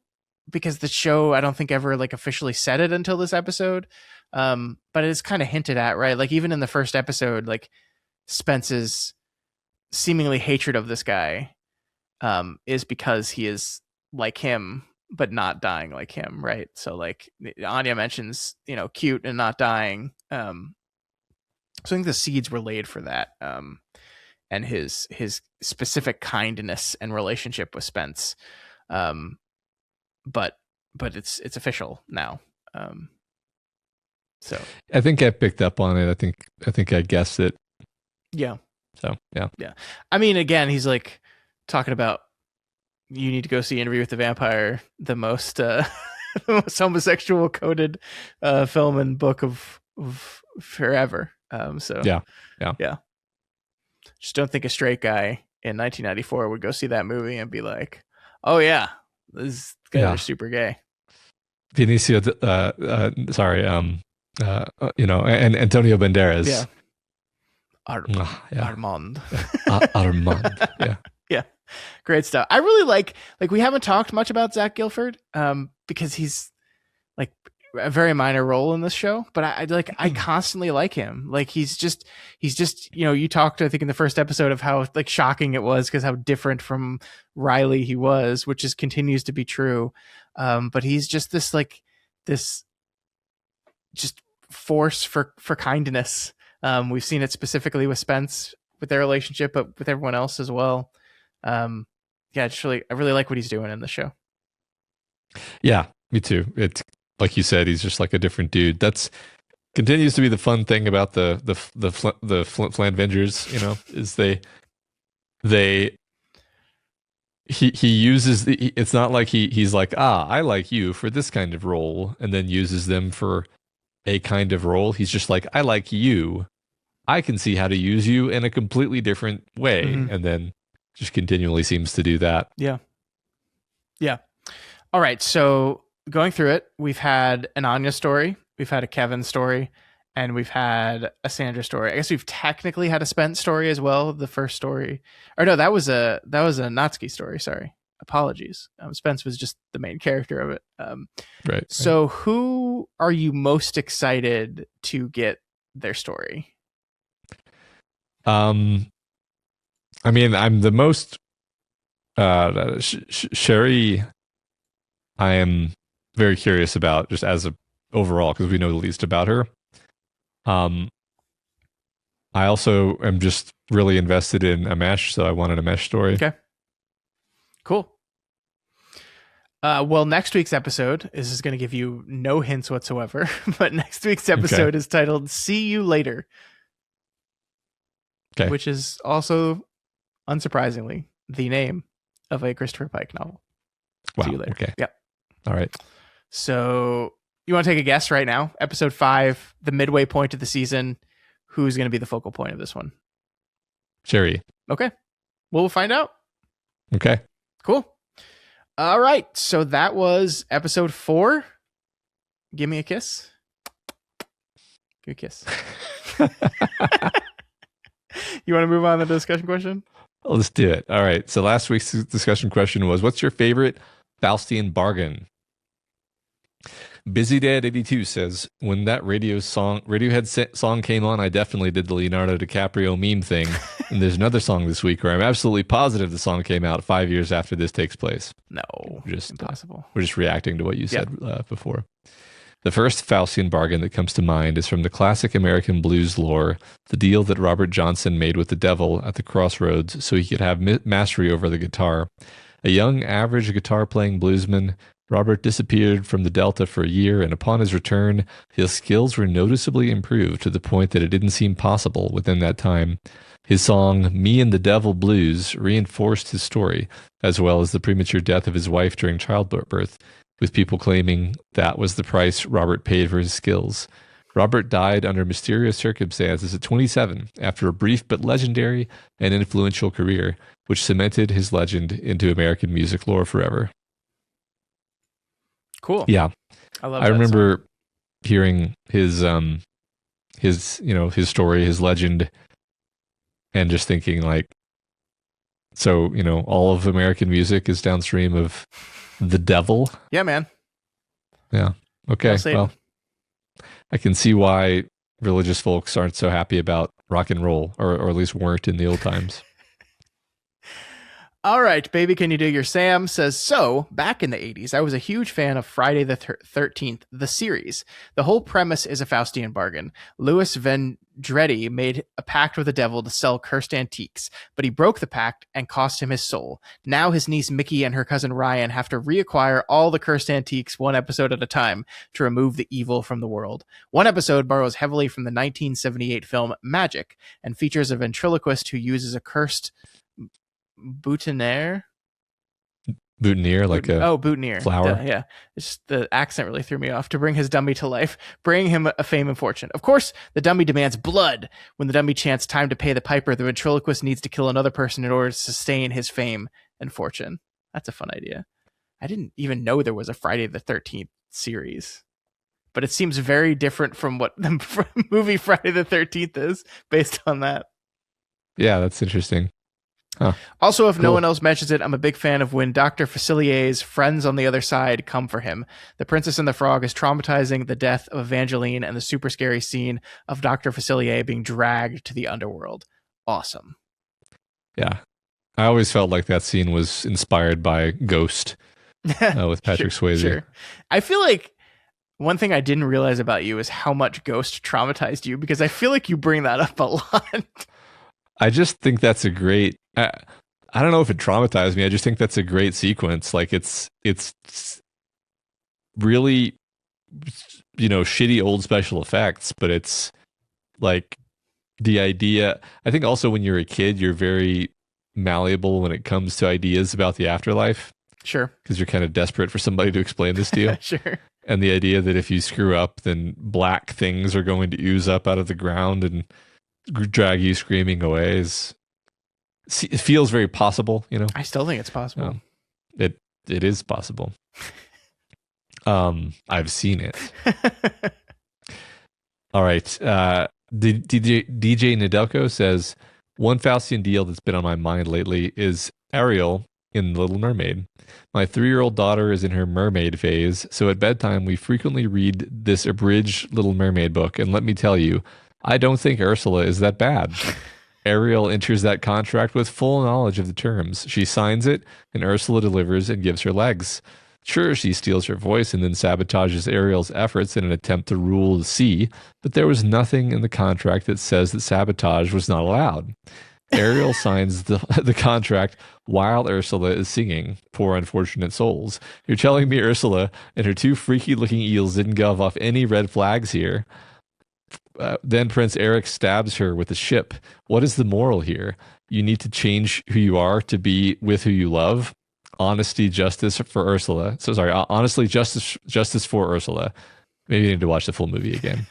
because the show I don't think ever like officially said it until this episode. But it's kind of hinted at, right? Like even in the first episode, like Spence's seemingly hatred of this guy is because he is like him but not dying like him, right? So like Anya mentions, cute and not dying. So I think the seeds were laid for that. And his specific kindness and relationship with Spence. But it's official now. So I think I picked up on it. I think I guessed it. yeah. So yeah. I mean, again, he's like talking about you need to go see Interview with the Vampire, the most the most homosexual coded film and book of forever. So Yeah. Just don't think a straight guy in 1994 would go see that movie and be like, "Oh yeah, these guys are super gay." Benicio, and Antonio Banderas. Yeah. Armand. Armand. Yeah. Yeah. Great stuff. I really like we haven't talked much about Zach Gilford because he's like a very minor role in this show, but I constantly like him. Like he's just you talked, I think, in the first episode of how like shocking it was because how different from Riley he was, which continues to be true. But he's just this just force for kindness. We've seen it specifically with Spence with their relationship, but with everyone else as well. I really like what he's doing in the show. Yeah, me too. It's like you said, he's just like a different dude. That's continues to be the fun thing about the Flanvengers, is he uses it's not like he's like, I like you for this kind of role and then uses them for a kind of role. He's just like, I like you. I can see how to use you in a completely different way. And then just continually seems to do that. Yeah. All right. So going through it, we've had an Anya story, we've had a Kevin story, and we've had a Sandra story. I guess we've technically had a Spence story as well. The first story, or no, that was a Natsuki story. Sorry, apologies. Spence was just the main character of it. Right. So who are you most excited to get their story? I mean, I'm the most Sherry I am very curious about just as a overall because we know the least about her. I also am just really invested in a mesh, so I wanted a mesh story. Okay. Cool. Well, next week's episode is going to give you no hints whatsoever, but next week's episode is titled "See You Later," which is also, unsurprisingly, the name of a Christopher Pike novel. Wow. See you later. Okay. Yep. All right. So you want to take a guess right now? Episode 5, the midway point of the season. Who's going to be the focal point of this one? Sherry. Okay. We'll find out. Okay. Cool. All right. So that was episode 4. Give me a kiss. Give me a kiss. You want to move on to the discussion question? Let's do it. All right. So last week's discussion question was, what's your favorite Faustian bargain? Busy Dad 82 says, when that Radiohead song came on, I definitely did the Leonardo DiCaprio meme thing. And there's another song this week where I'm absolutely positive the song came out 5 years after this takes place. No, just impossible. We're just reacting to what you said before. The first Faustian bargain that comes to mind is from the classic American blues lore, the deal that Robert Johnson made with the devil at the crossroads so he could have mastery over the guitar. A young, average guitar-playing bluesman, Robert disappeared from the Delta for a year, and upon his return, his skills were noticeably improved to the point that it didn't seem possible within that time. His song, Me and the Devil Blues, reinforced his story, as well as the premature death of his wife during childbirth, with people claiming that was the price Robert paid for his skills. Robert died under mysterious circumstances at 27 after a brief but legendary and influential career, which cemented his legend into American music lore forever. Cool. Yeah. I remember hearing his story, his legend, and just thinking like, so, all of American music is downstream of the devil. Yeah, man. Yeah. Okay. Well, I can see why religious folks aren't so happy about rock and roll, or at least weren't in the old times. All right, baby, can you do your Sam? Says, so, back in the 80s, I was a huge fan of Friday the 13th, the series. The whole premise is a Faustian bargain. Louis Vendredi made a pact with the devil to sell cursed antiques, but he broke the pact and cost him his soul. Now his niece Mickey and her cousin Ryan have to reacquire all the cursed antiques one episode at a time to remove the evil from the world. One episode borrows heavily from the 1978 film Magic and features a ventriloquist who uses a cursed boutonniere, like a boutonniere flower. Yeah, it's just the accent really threw me off. To bring his dummy to life, bring him a fame and fortune. Of course, the dummy demands blood. When the dummy chants time to pay the piper, the ventriloquist needs to kill another person in order to sustain his fame and fortune. That's a fun idea. I didn't even know there was a Friday the 13th series, but it seems very different from what the movie Friday the 13th is based on that. Yeah, that's interesting. Huh. Also, if no one else mentions it, I'm a big fan of when Dr. Facilier's friends on the other side come for him. The Princess and the Frog is traumatizing the death of Evangeline and the super scary scene of Dr. Facilier being dragged to the underworld. Awesome. Yeah. I always felt like that scene was inspired by Ghost with Patrick Swayze. Sure. I feel like one thing I didn't realize about you is how much Ghost traumatized you, because I feel like you bring that up a lot. I just think that's a great, I don't know if it traumatized me. I just think that's a great sequence. Like it's really, shitty old special effects, but it's like the idea. I think also when you're a kid, you're very malleable when it comes to ideas about the afterlife. Sure. Because you're kind of desperate for somebody to explain this to you. Sure. And the idea that if you screw up, then black things are going to ooze up out of the ground and drag you screaming away it feels very possible, I still think it's possible. It is possible. I've seen it. All right. DJ Nedelko says, one Faustian deal that's been on my mind lately is Ariel in The Little Mermaid. My 3-year-old daughter is in her mermaid phase, so at bedtime we frequently read this abridged Little Mermaid book, and let me tell you, I don't think Ursula is that bad. Ariel enters that contract with full knowledge of the terms. She signs it, and Ursula delivers and gives her legs. Sure, she steals her voice and then sabotages Ariel's efforts in an attempt to rule the sea, but there was nothing in the contract that says that sabotage was not allowed. Ariel signs the contract while Ursula is singing Poor Unfortunate Souls. You're telling me Ursula and her two freaky-looking eels didn't give off any red flags here? Then Prince Eric stabs her with a ship. What is the moral here? You need to change who you are to be with who you love. Honesty, justice for Ursula. So sorry, honestly, justice for Ursula. Maybe you need to watch the full movie again.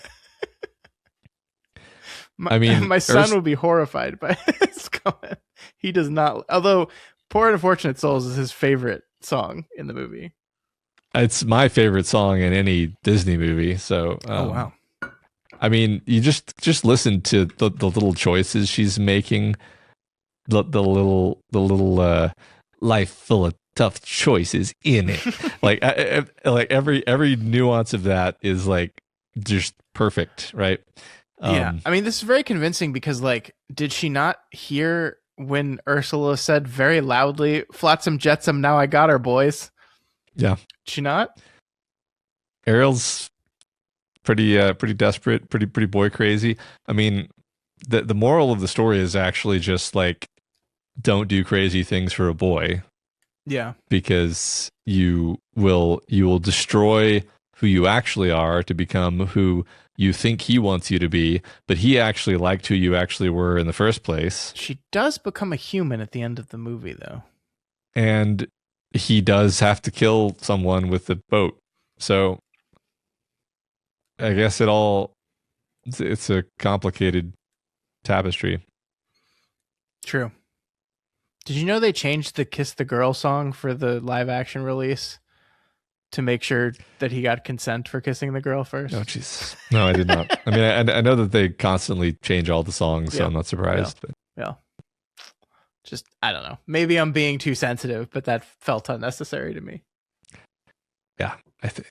My son will be horrified by this comment. He does not. Although Poor Unfortunate Souls is his favorite song in the movie. It's my favorite song in any Disney movie. So, oh wow. I mean, you just listen to the little choices she's making. The little life full of tough choices in it. like every nuance of that is like just perfect, right? Yeah, I mean, this is very convincing because, like, did she not hear when Ursula said very loudly, "Flotsam jetsam, now I got her, boys"? Yeah, did she not? Ariel's pretty desperate, pretty boy crazy. I mean, the moral of the story is actually just like, don't do crazy things for a boy. Yeah, because you will destroy who you actually are to become who you think he wants you to be, but he actually liked who you actually were in the first place. She does become a human at the end of the movie, though. And he does have to kill someone with the boat. So I guess it's a complicated tapestry. True. Did you know they changed the Kiss the Girl song for the live action release to make sure that he got consent for kissing the girl first? Oh, jeez. No, I did not. I mean, I know that they constantly change all the songs, so I'm not surprised. Yeah. But. Yeah. Just, I don't know. Maybe I'm being too sensitive, but that felt unnecessary to me. Yeah, I think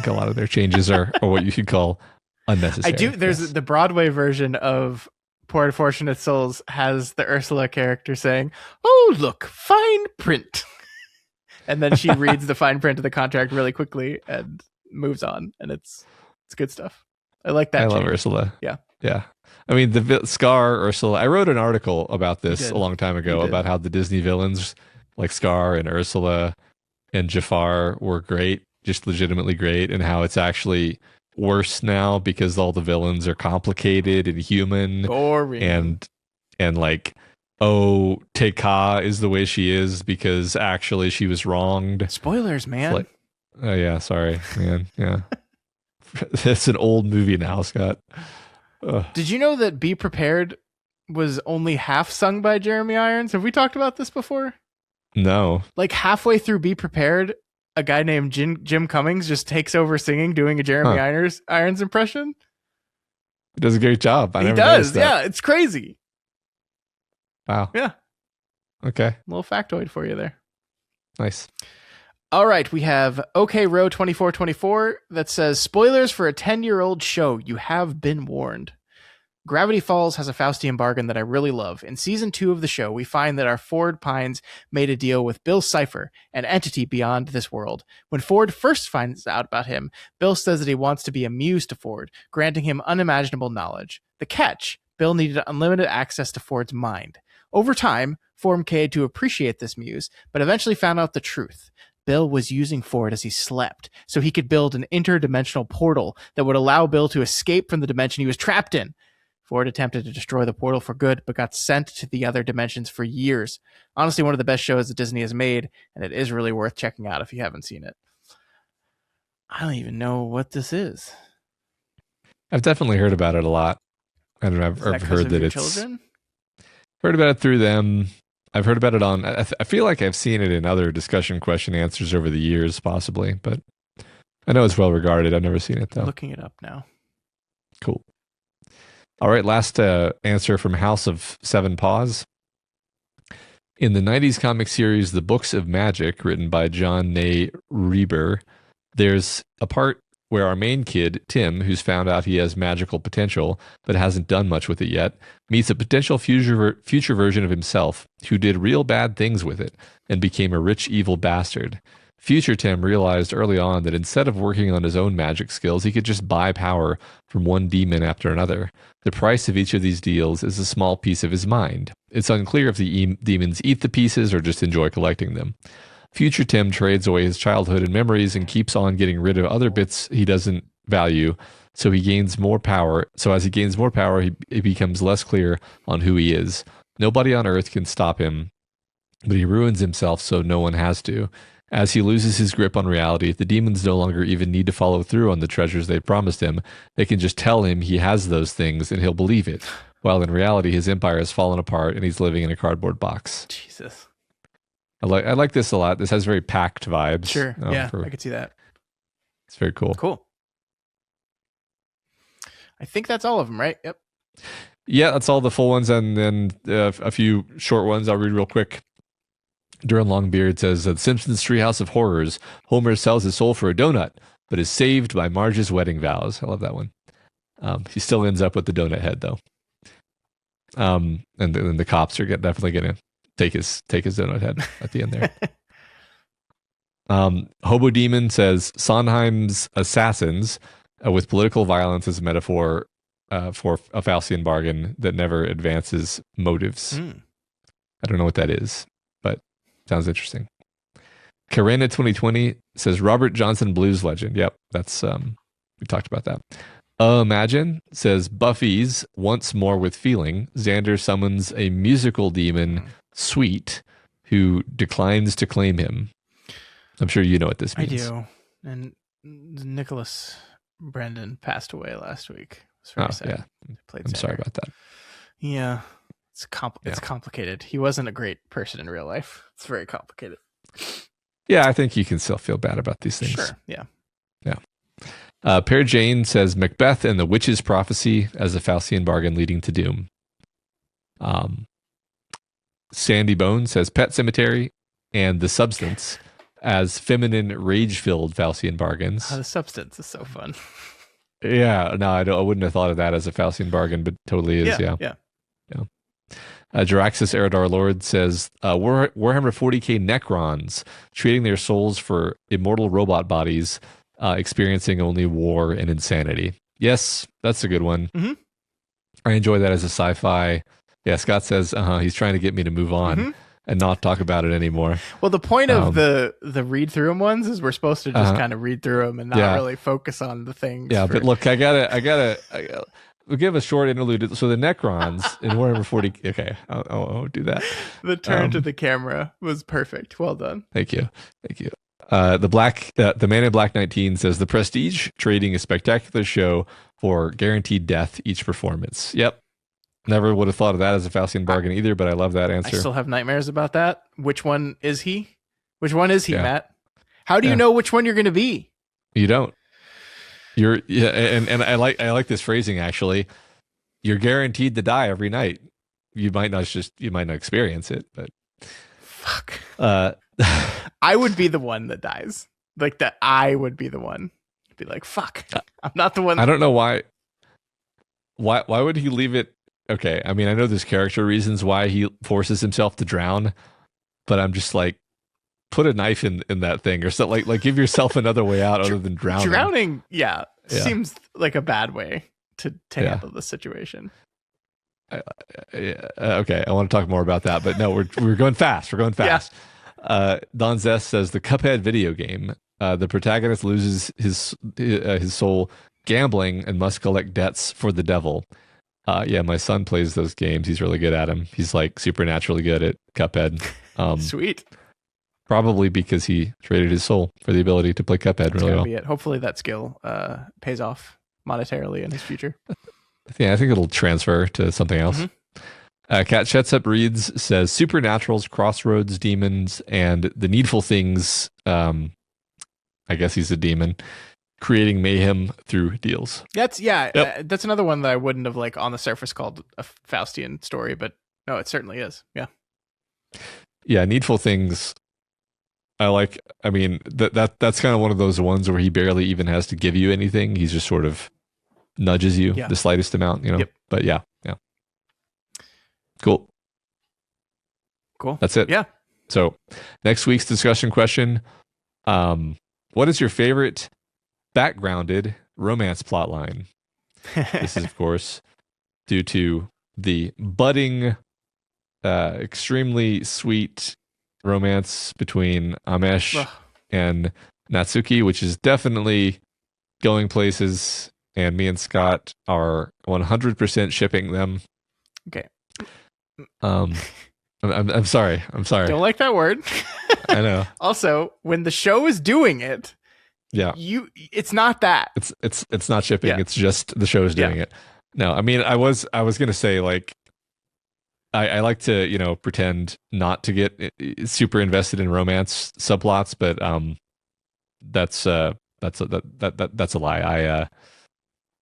a lot of their changes are what you could call unnecessary. There's the Broadway version of Poor Unfortunate Souls has the Ursula character saying, "Oh, look, fine print." And then she reads the fine print of the contract really quickly and moves on. And it's good stuff. I like that. I love Ursula. Yeah. Yeah. I mean, the Scar, Ursula, I wrote an article about this a long time ago about how the Disney villains like Scar and Ursula and Jafar were great, just legitimately great, and how it's actually worse now because all the villains are complicated and human. Boring. And like, oh, Tekka is the way she is because actually she was wronged. Spoilers, man. Like, oh yeah, sorry, man. Yeah. It's an old movie now, Scott. Ugh. Did you know that Be Prepared was only half sung by Jeremy Irons? Have we talked about this before? No. Like halfway through Be Prepared, a guy named Jim Cummings just takes over singing, doing a Jeremy Irons impression. He does a great job. He does. Yeah, it's crazy. Wow. Yeah. Okay. Little factoid for you there. Nice. All right, we have OK Row 2424 that says, spoilers for a 10-year-old show. You have been warned. Gravity Falls has a Faustian bargain that I really love. In season 2 of the show, we find that our Ford Pines made a deal with Bill Cipher, an entity beyond this world. When Ford first finds out about him, Bill says that he wants to be a muse to Ford, granting him unimaginable knowledge. The catch, Bill needed unlimited access to Ford's mind. Over time, Ford came to appreciate this muse, but eventually found out the truth. Bill was using Ford as he slept, so he could build an interdimensional portal that would allow Bill to escape from the dimension he was trapped in. Ford attempted to destroy the portal for good, but got sent to the other dimensions for years. Honestly, one of the best shows that Disney has made, and it is really worth checking out if you haven't seen it. I don't even know what this is. I've definitely heard about it a lot. I don't know. I've heard that it's children? Heard about it through them. I've heard about it on. I feel like I've seen it in other discussion question answers over the years, possibly, but I know it's well regarded. I've never seen it though. Looking it up now. Cool. All right, last answer from House of Seven Paws. In the 90s comic series The Books of Magic, written by John Nay Reber, there's a part where our main kid, Tim, who's found out he has magical potential but hasn't done much with it yet, meets a potential future version of himself who did real bad things with it and became a rich, evil bastard. Future Tim realized early on that instead of working on his own magic skills, he could just buy power from one demon after another. The price of each of these deals is a small piece of his mind. It's unclear if the demons eat the pieces or just enjoy collecting them. Future Tim trades away his childhood and memories and keeps on getting rid of other bits he doesn't value, so he gains more power. So as he gains more power, it becomes less clear on who he is. Nobody on Earth can stop him, but he ruins himself so no one has to. As he loses his grip on reality, the demons no longer even need to follow through on the treasures they promised him. They can just tell him he has those things and he'll believe it, while in reality his empire has fallen apart and he's living in a cardboard box. Jesus. I like this a lot. This has very packed vibes. Sure. Yeah, I could see that. It's very cool. Cool. I think that's all of them, right? Yep. Yeah, that's all the full ones, and then a few short ones I'll read real quick. Duran Longbeard says, The Simpsons Treehouse of Horrors. Homer sells his soul for a donut, but is saved by Marge's wedding vows. I love that one. He still ends up with the donut head, though. And then the cops are definitely going to take his donut head at the end there. Hobo Demon says Sondheim's Assassins, with political violence as a metaphor for a Faustian bargain that never advances motives. I don't know what that is, but sounds interesting. Karena 2020 says Robert Johnson Blues Legend. Yep, that's we talked about that. Imagine says Buffy's Once More with Feeling. Xander summons a musical demon, Sweet, who declines to claim him. I'm sure you know what this means. I do. And Nicholas Brandon passed away last week. It's very sad. Yeah. I'm sorry about that. Yeah. It's complicated. He wasn't a great person in real life. It's very complicated. Yeah, I think you can still feel bad about these things. Sure. Yeah. Yeah. Pear Jane says Macbeth and the Witch's Prophecy as a Faustian bargain leading to doom. Sandy Bone says Pet Cemetery and The Substance as feminine, rage-filled Faustian bargains. The Substance is so fun. Yeah, no, I wouldn't have thought of that as a Faustian bargain, but totally is. Yeah. Jaraxxus Eridar Lord says Warhammer 40k Necrons, trading their souls for immortal robot bodies, experiencing only war and insanity. Yes, that's a good one. Mm-hmm. I enjoy that as a sci-fi. Yeah, Scott says he's trying to get me to move on and not talk about it anymore. Well, the point of the read through them ones is we're supposed to just kind of read through them and not really focus on the things. Yeah, but look, I gotta we'll give a short interlude. So the Necrons in Warhammer 40. Okay, I'll do that. The turn to the camera was perfect. Well done. Thank you. The Man in Black 19 says The Prestige, trading a spectacular show for guaranteed death each performance. Yep. Never would have thought of that as a Faustian bargain either, but I love that answer. I still have nightmares about that. Which one is he? Matt? How do you know which one you're going to be? You don't. And I like this phrasing actually. You're guaranteed to die every night. You might not experience it, but fuck. I would be the one that dies. Like that. I would be the one. Be like, fuck. I'm not the one. I don't know why. Why would he leave it? Okay, I mean, I know there's character reasons why he forces himself to drown, but I'm just like, put a knife in that thing or something. Like give yourself another way out other than drowning. Drowning, seems like a bad way to handle the situation. Okay, I want to talk more about that, but no, we're going fast. We're going fast. Yeah. Don Zest says the Cuphead video game. The protagonist loses his soul gambling and must collect debts for the devil. Yeah, my son plays those games. He's really good at them. He's like supernaturally good at Cuphead. Sweet. Probably because he traded his soul for the ability to play Cuphead really well. Be it. Hopefully that skill pays off monetarily in his future. Yeah, I think it'll transfer to something else. Cat Shetsup reads says Supernaturals, Crossroads Demons, and the Needful Things. I guess he's a demon. Creating mayhem through deals. That's another one that I wouldn't have like on the surface called a Faustian story, but no, it certainly is. Yeah. Yeah, Needful Things. I mean, that's kind of one of those ones where he barely even has to give you anything. He's just sort of nudges you the slightest amount, you know. Yep. But yeah. Cool. That's it. Yeah. So next week's discussion question: what is your favorite backgrounded romance plotline? This is, of course, due to the budding, extremely sweet romance between Amesh and Natsuki, which is definitely going places, and me and Scott are 100% shipping them. Okay. I'm sorry. Don't like that word. I know. Also, when the show is doing it, it's not that. It's not shipping. Yeah. It's just the show is doing it. No, I mean, I was gonna say, like, I like to, you know, pretend not to get super invested in romance subplots, but that's a lie.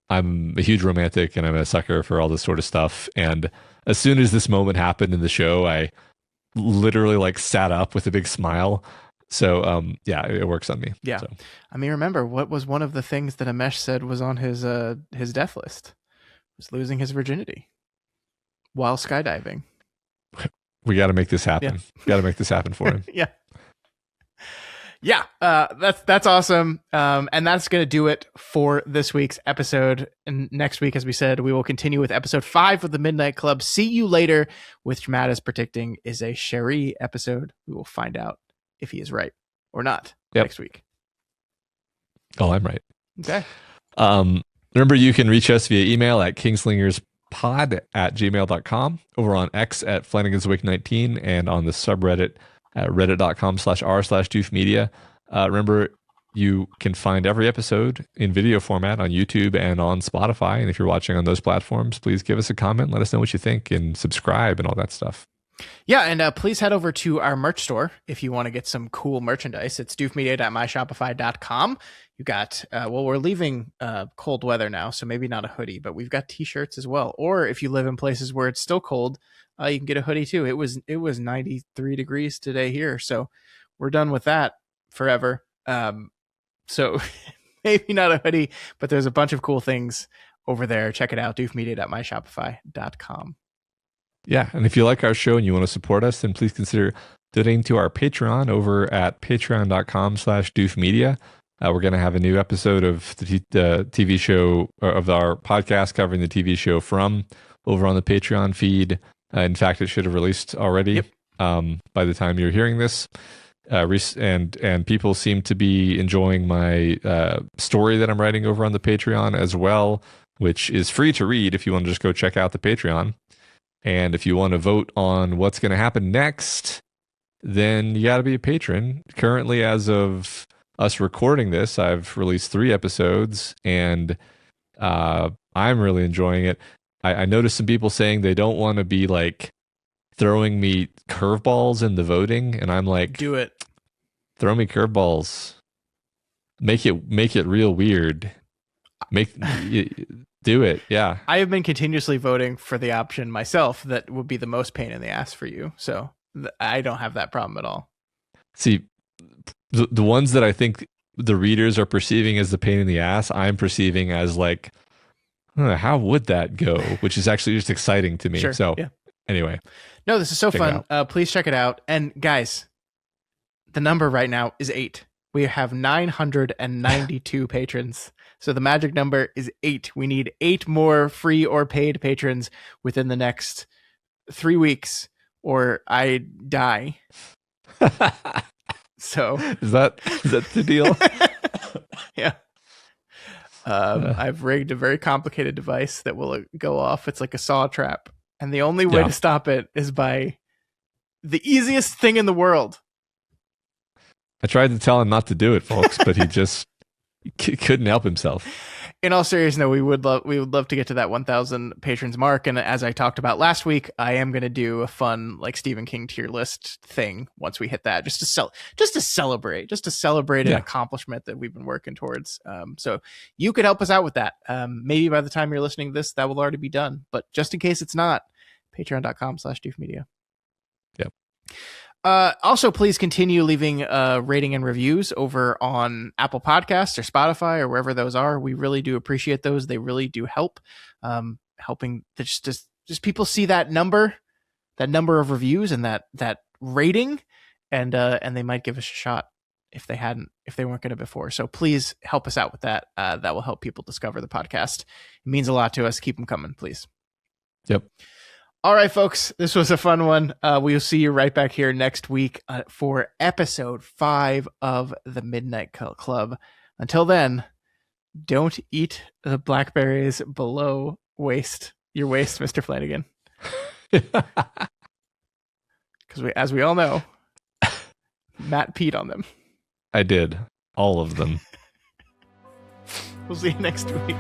I'm a huge romantic, and I'm a sucker for all this sort of stuff. And as soon as this moment happened in the show, I literally like sat up with a big smile. So it works on me. Yeah. So. I mean, remember, what was one of the things that Amesh said was on his death list? Was losing his virginity while skydiving. We got to make this happen. Got to make this happen for him. Yeah, that's awesome. And that's going to do it for this week's episode. And next week, as we said, we will continue with episode 5 of the Midnight Club. See You Later, which Matt is predicting is a Sherry episode. We will find out if he is right or not next week. Oh, I'm right. Okay. Remember, you can reach us via email at kingslingerspod@gmail.com, over on X at flanaganswakepod, and on the subreddit at reddit.com/r/doofmedia. Remember, you can find every episode in video format on YouTube and on Spotify. And if you're watching on those platforms, please give us a comment. Let us know what you think, and subscribe and all that stuff. Yeah, and please head over to our merch store if you want to get some cool merchandise. It's doofmedia.myshopify.com. You got, we're leaving cold weather now, so maybe not a hoodie, but we've got t-shirts as well. Or if you live in places where it's still cold, you can get a hoodie too. It was 93 degrees today here, so we're done with that forever. So maybe not a hoodie, but there's a bunch of cool things over there. Check it out, doofmedia.myshopify.com. Yeah, and if you like our show and you want to support us, then please consider donating to our Patreon over at patreon.com/doofmedia. We're going to have a new episode of the TV show, of our podcast covering the TV show From, over on the Patreon feed. In fact, it should have released already by the time you're hearing this. And people seem to be enjoying my story that I'm writing over on the Patreon as well, which is free to read if you want to just go check out the Patreon. And if you want to vote on what's going to happen next, then you got to be a patron. Currently, as of us recording this, I've released 3 episodes, and I'm really enjoying it. I noticed some people saying they don't want to be like throwing me curveballs in the voting, and I'm like, do it. Throw me curveballs. Make it real weird. Do it. Yeah. I have been continuously voting for the option myself that would be the most pain in the ass for you. So I don't have that problem at all. See, the ones that I think the readers are perceiving as the pain in the ass, I'm perceiving as like, how would that go? Which is actually just exciting to me. Sure, so yeah. Anyway. No, this is so fun. Please check it out. And guys, the number right now is 8. We have 992 patrons. So the magic number is 8. We need 8 more free or paid patrons within the next 3 weeks, or I die. So is that the deal? Yeah. I've rigged a very complicated device that will go off. It's like a saw trap. And the only way to stop it is by the easiest thing in the world. I tried to tell him not to do it, folks, but he just couldn't help himself. In all seriousness, we would love to get to that 1,000 patrons mark. And as I talked about last week, I am going to do a fun like Stephen King tier list thing once we hit that, just to celebrate an accomplishment that we've been working towards. So you could help us out with that. Maybe by the time you're listening to this, that will already be done. But just in case it's not, patreon.com/doofmedia. Yep. Also, please continue leaving rating and reviews over on Apple Podcasts or Spotify or wherever those are. We really do appreciate those. They really do help, helping just people see that number of reviews and that rating, and they might give us a shot if they weren't going to before. So please help us out with that. That will help people discover the podcast. It means a lot to us. Keep them coming, please. Yep. All right, folks, this was a fun one. We'll see you right back here next week for episode 5 of the Midnight Club. Until then, don't eat the blackberries below your waist, Mr. Flanagan. Because as we all know, Matt peed on them. I did. All of them. We'll see you next week.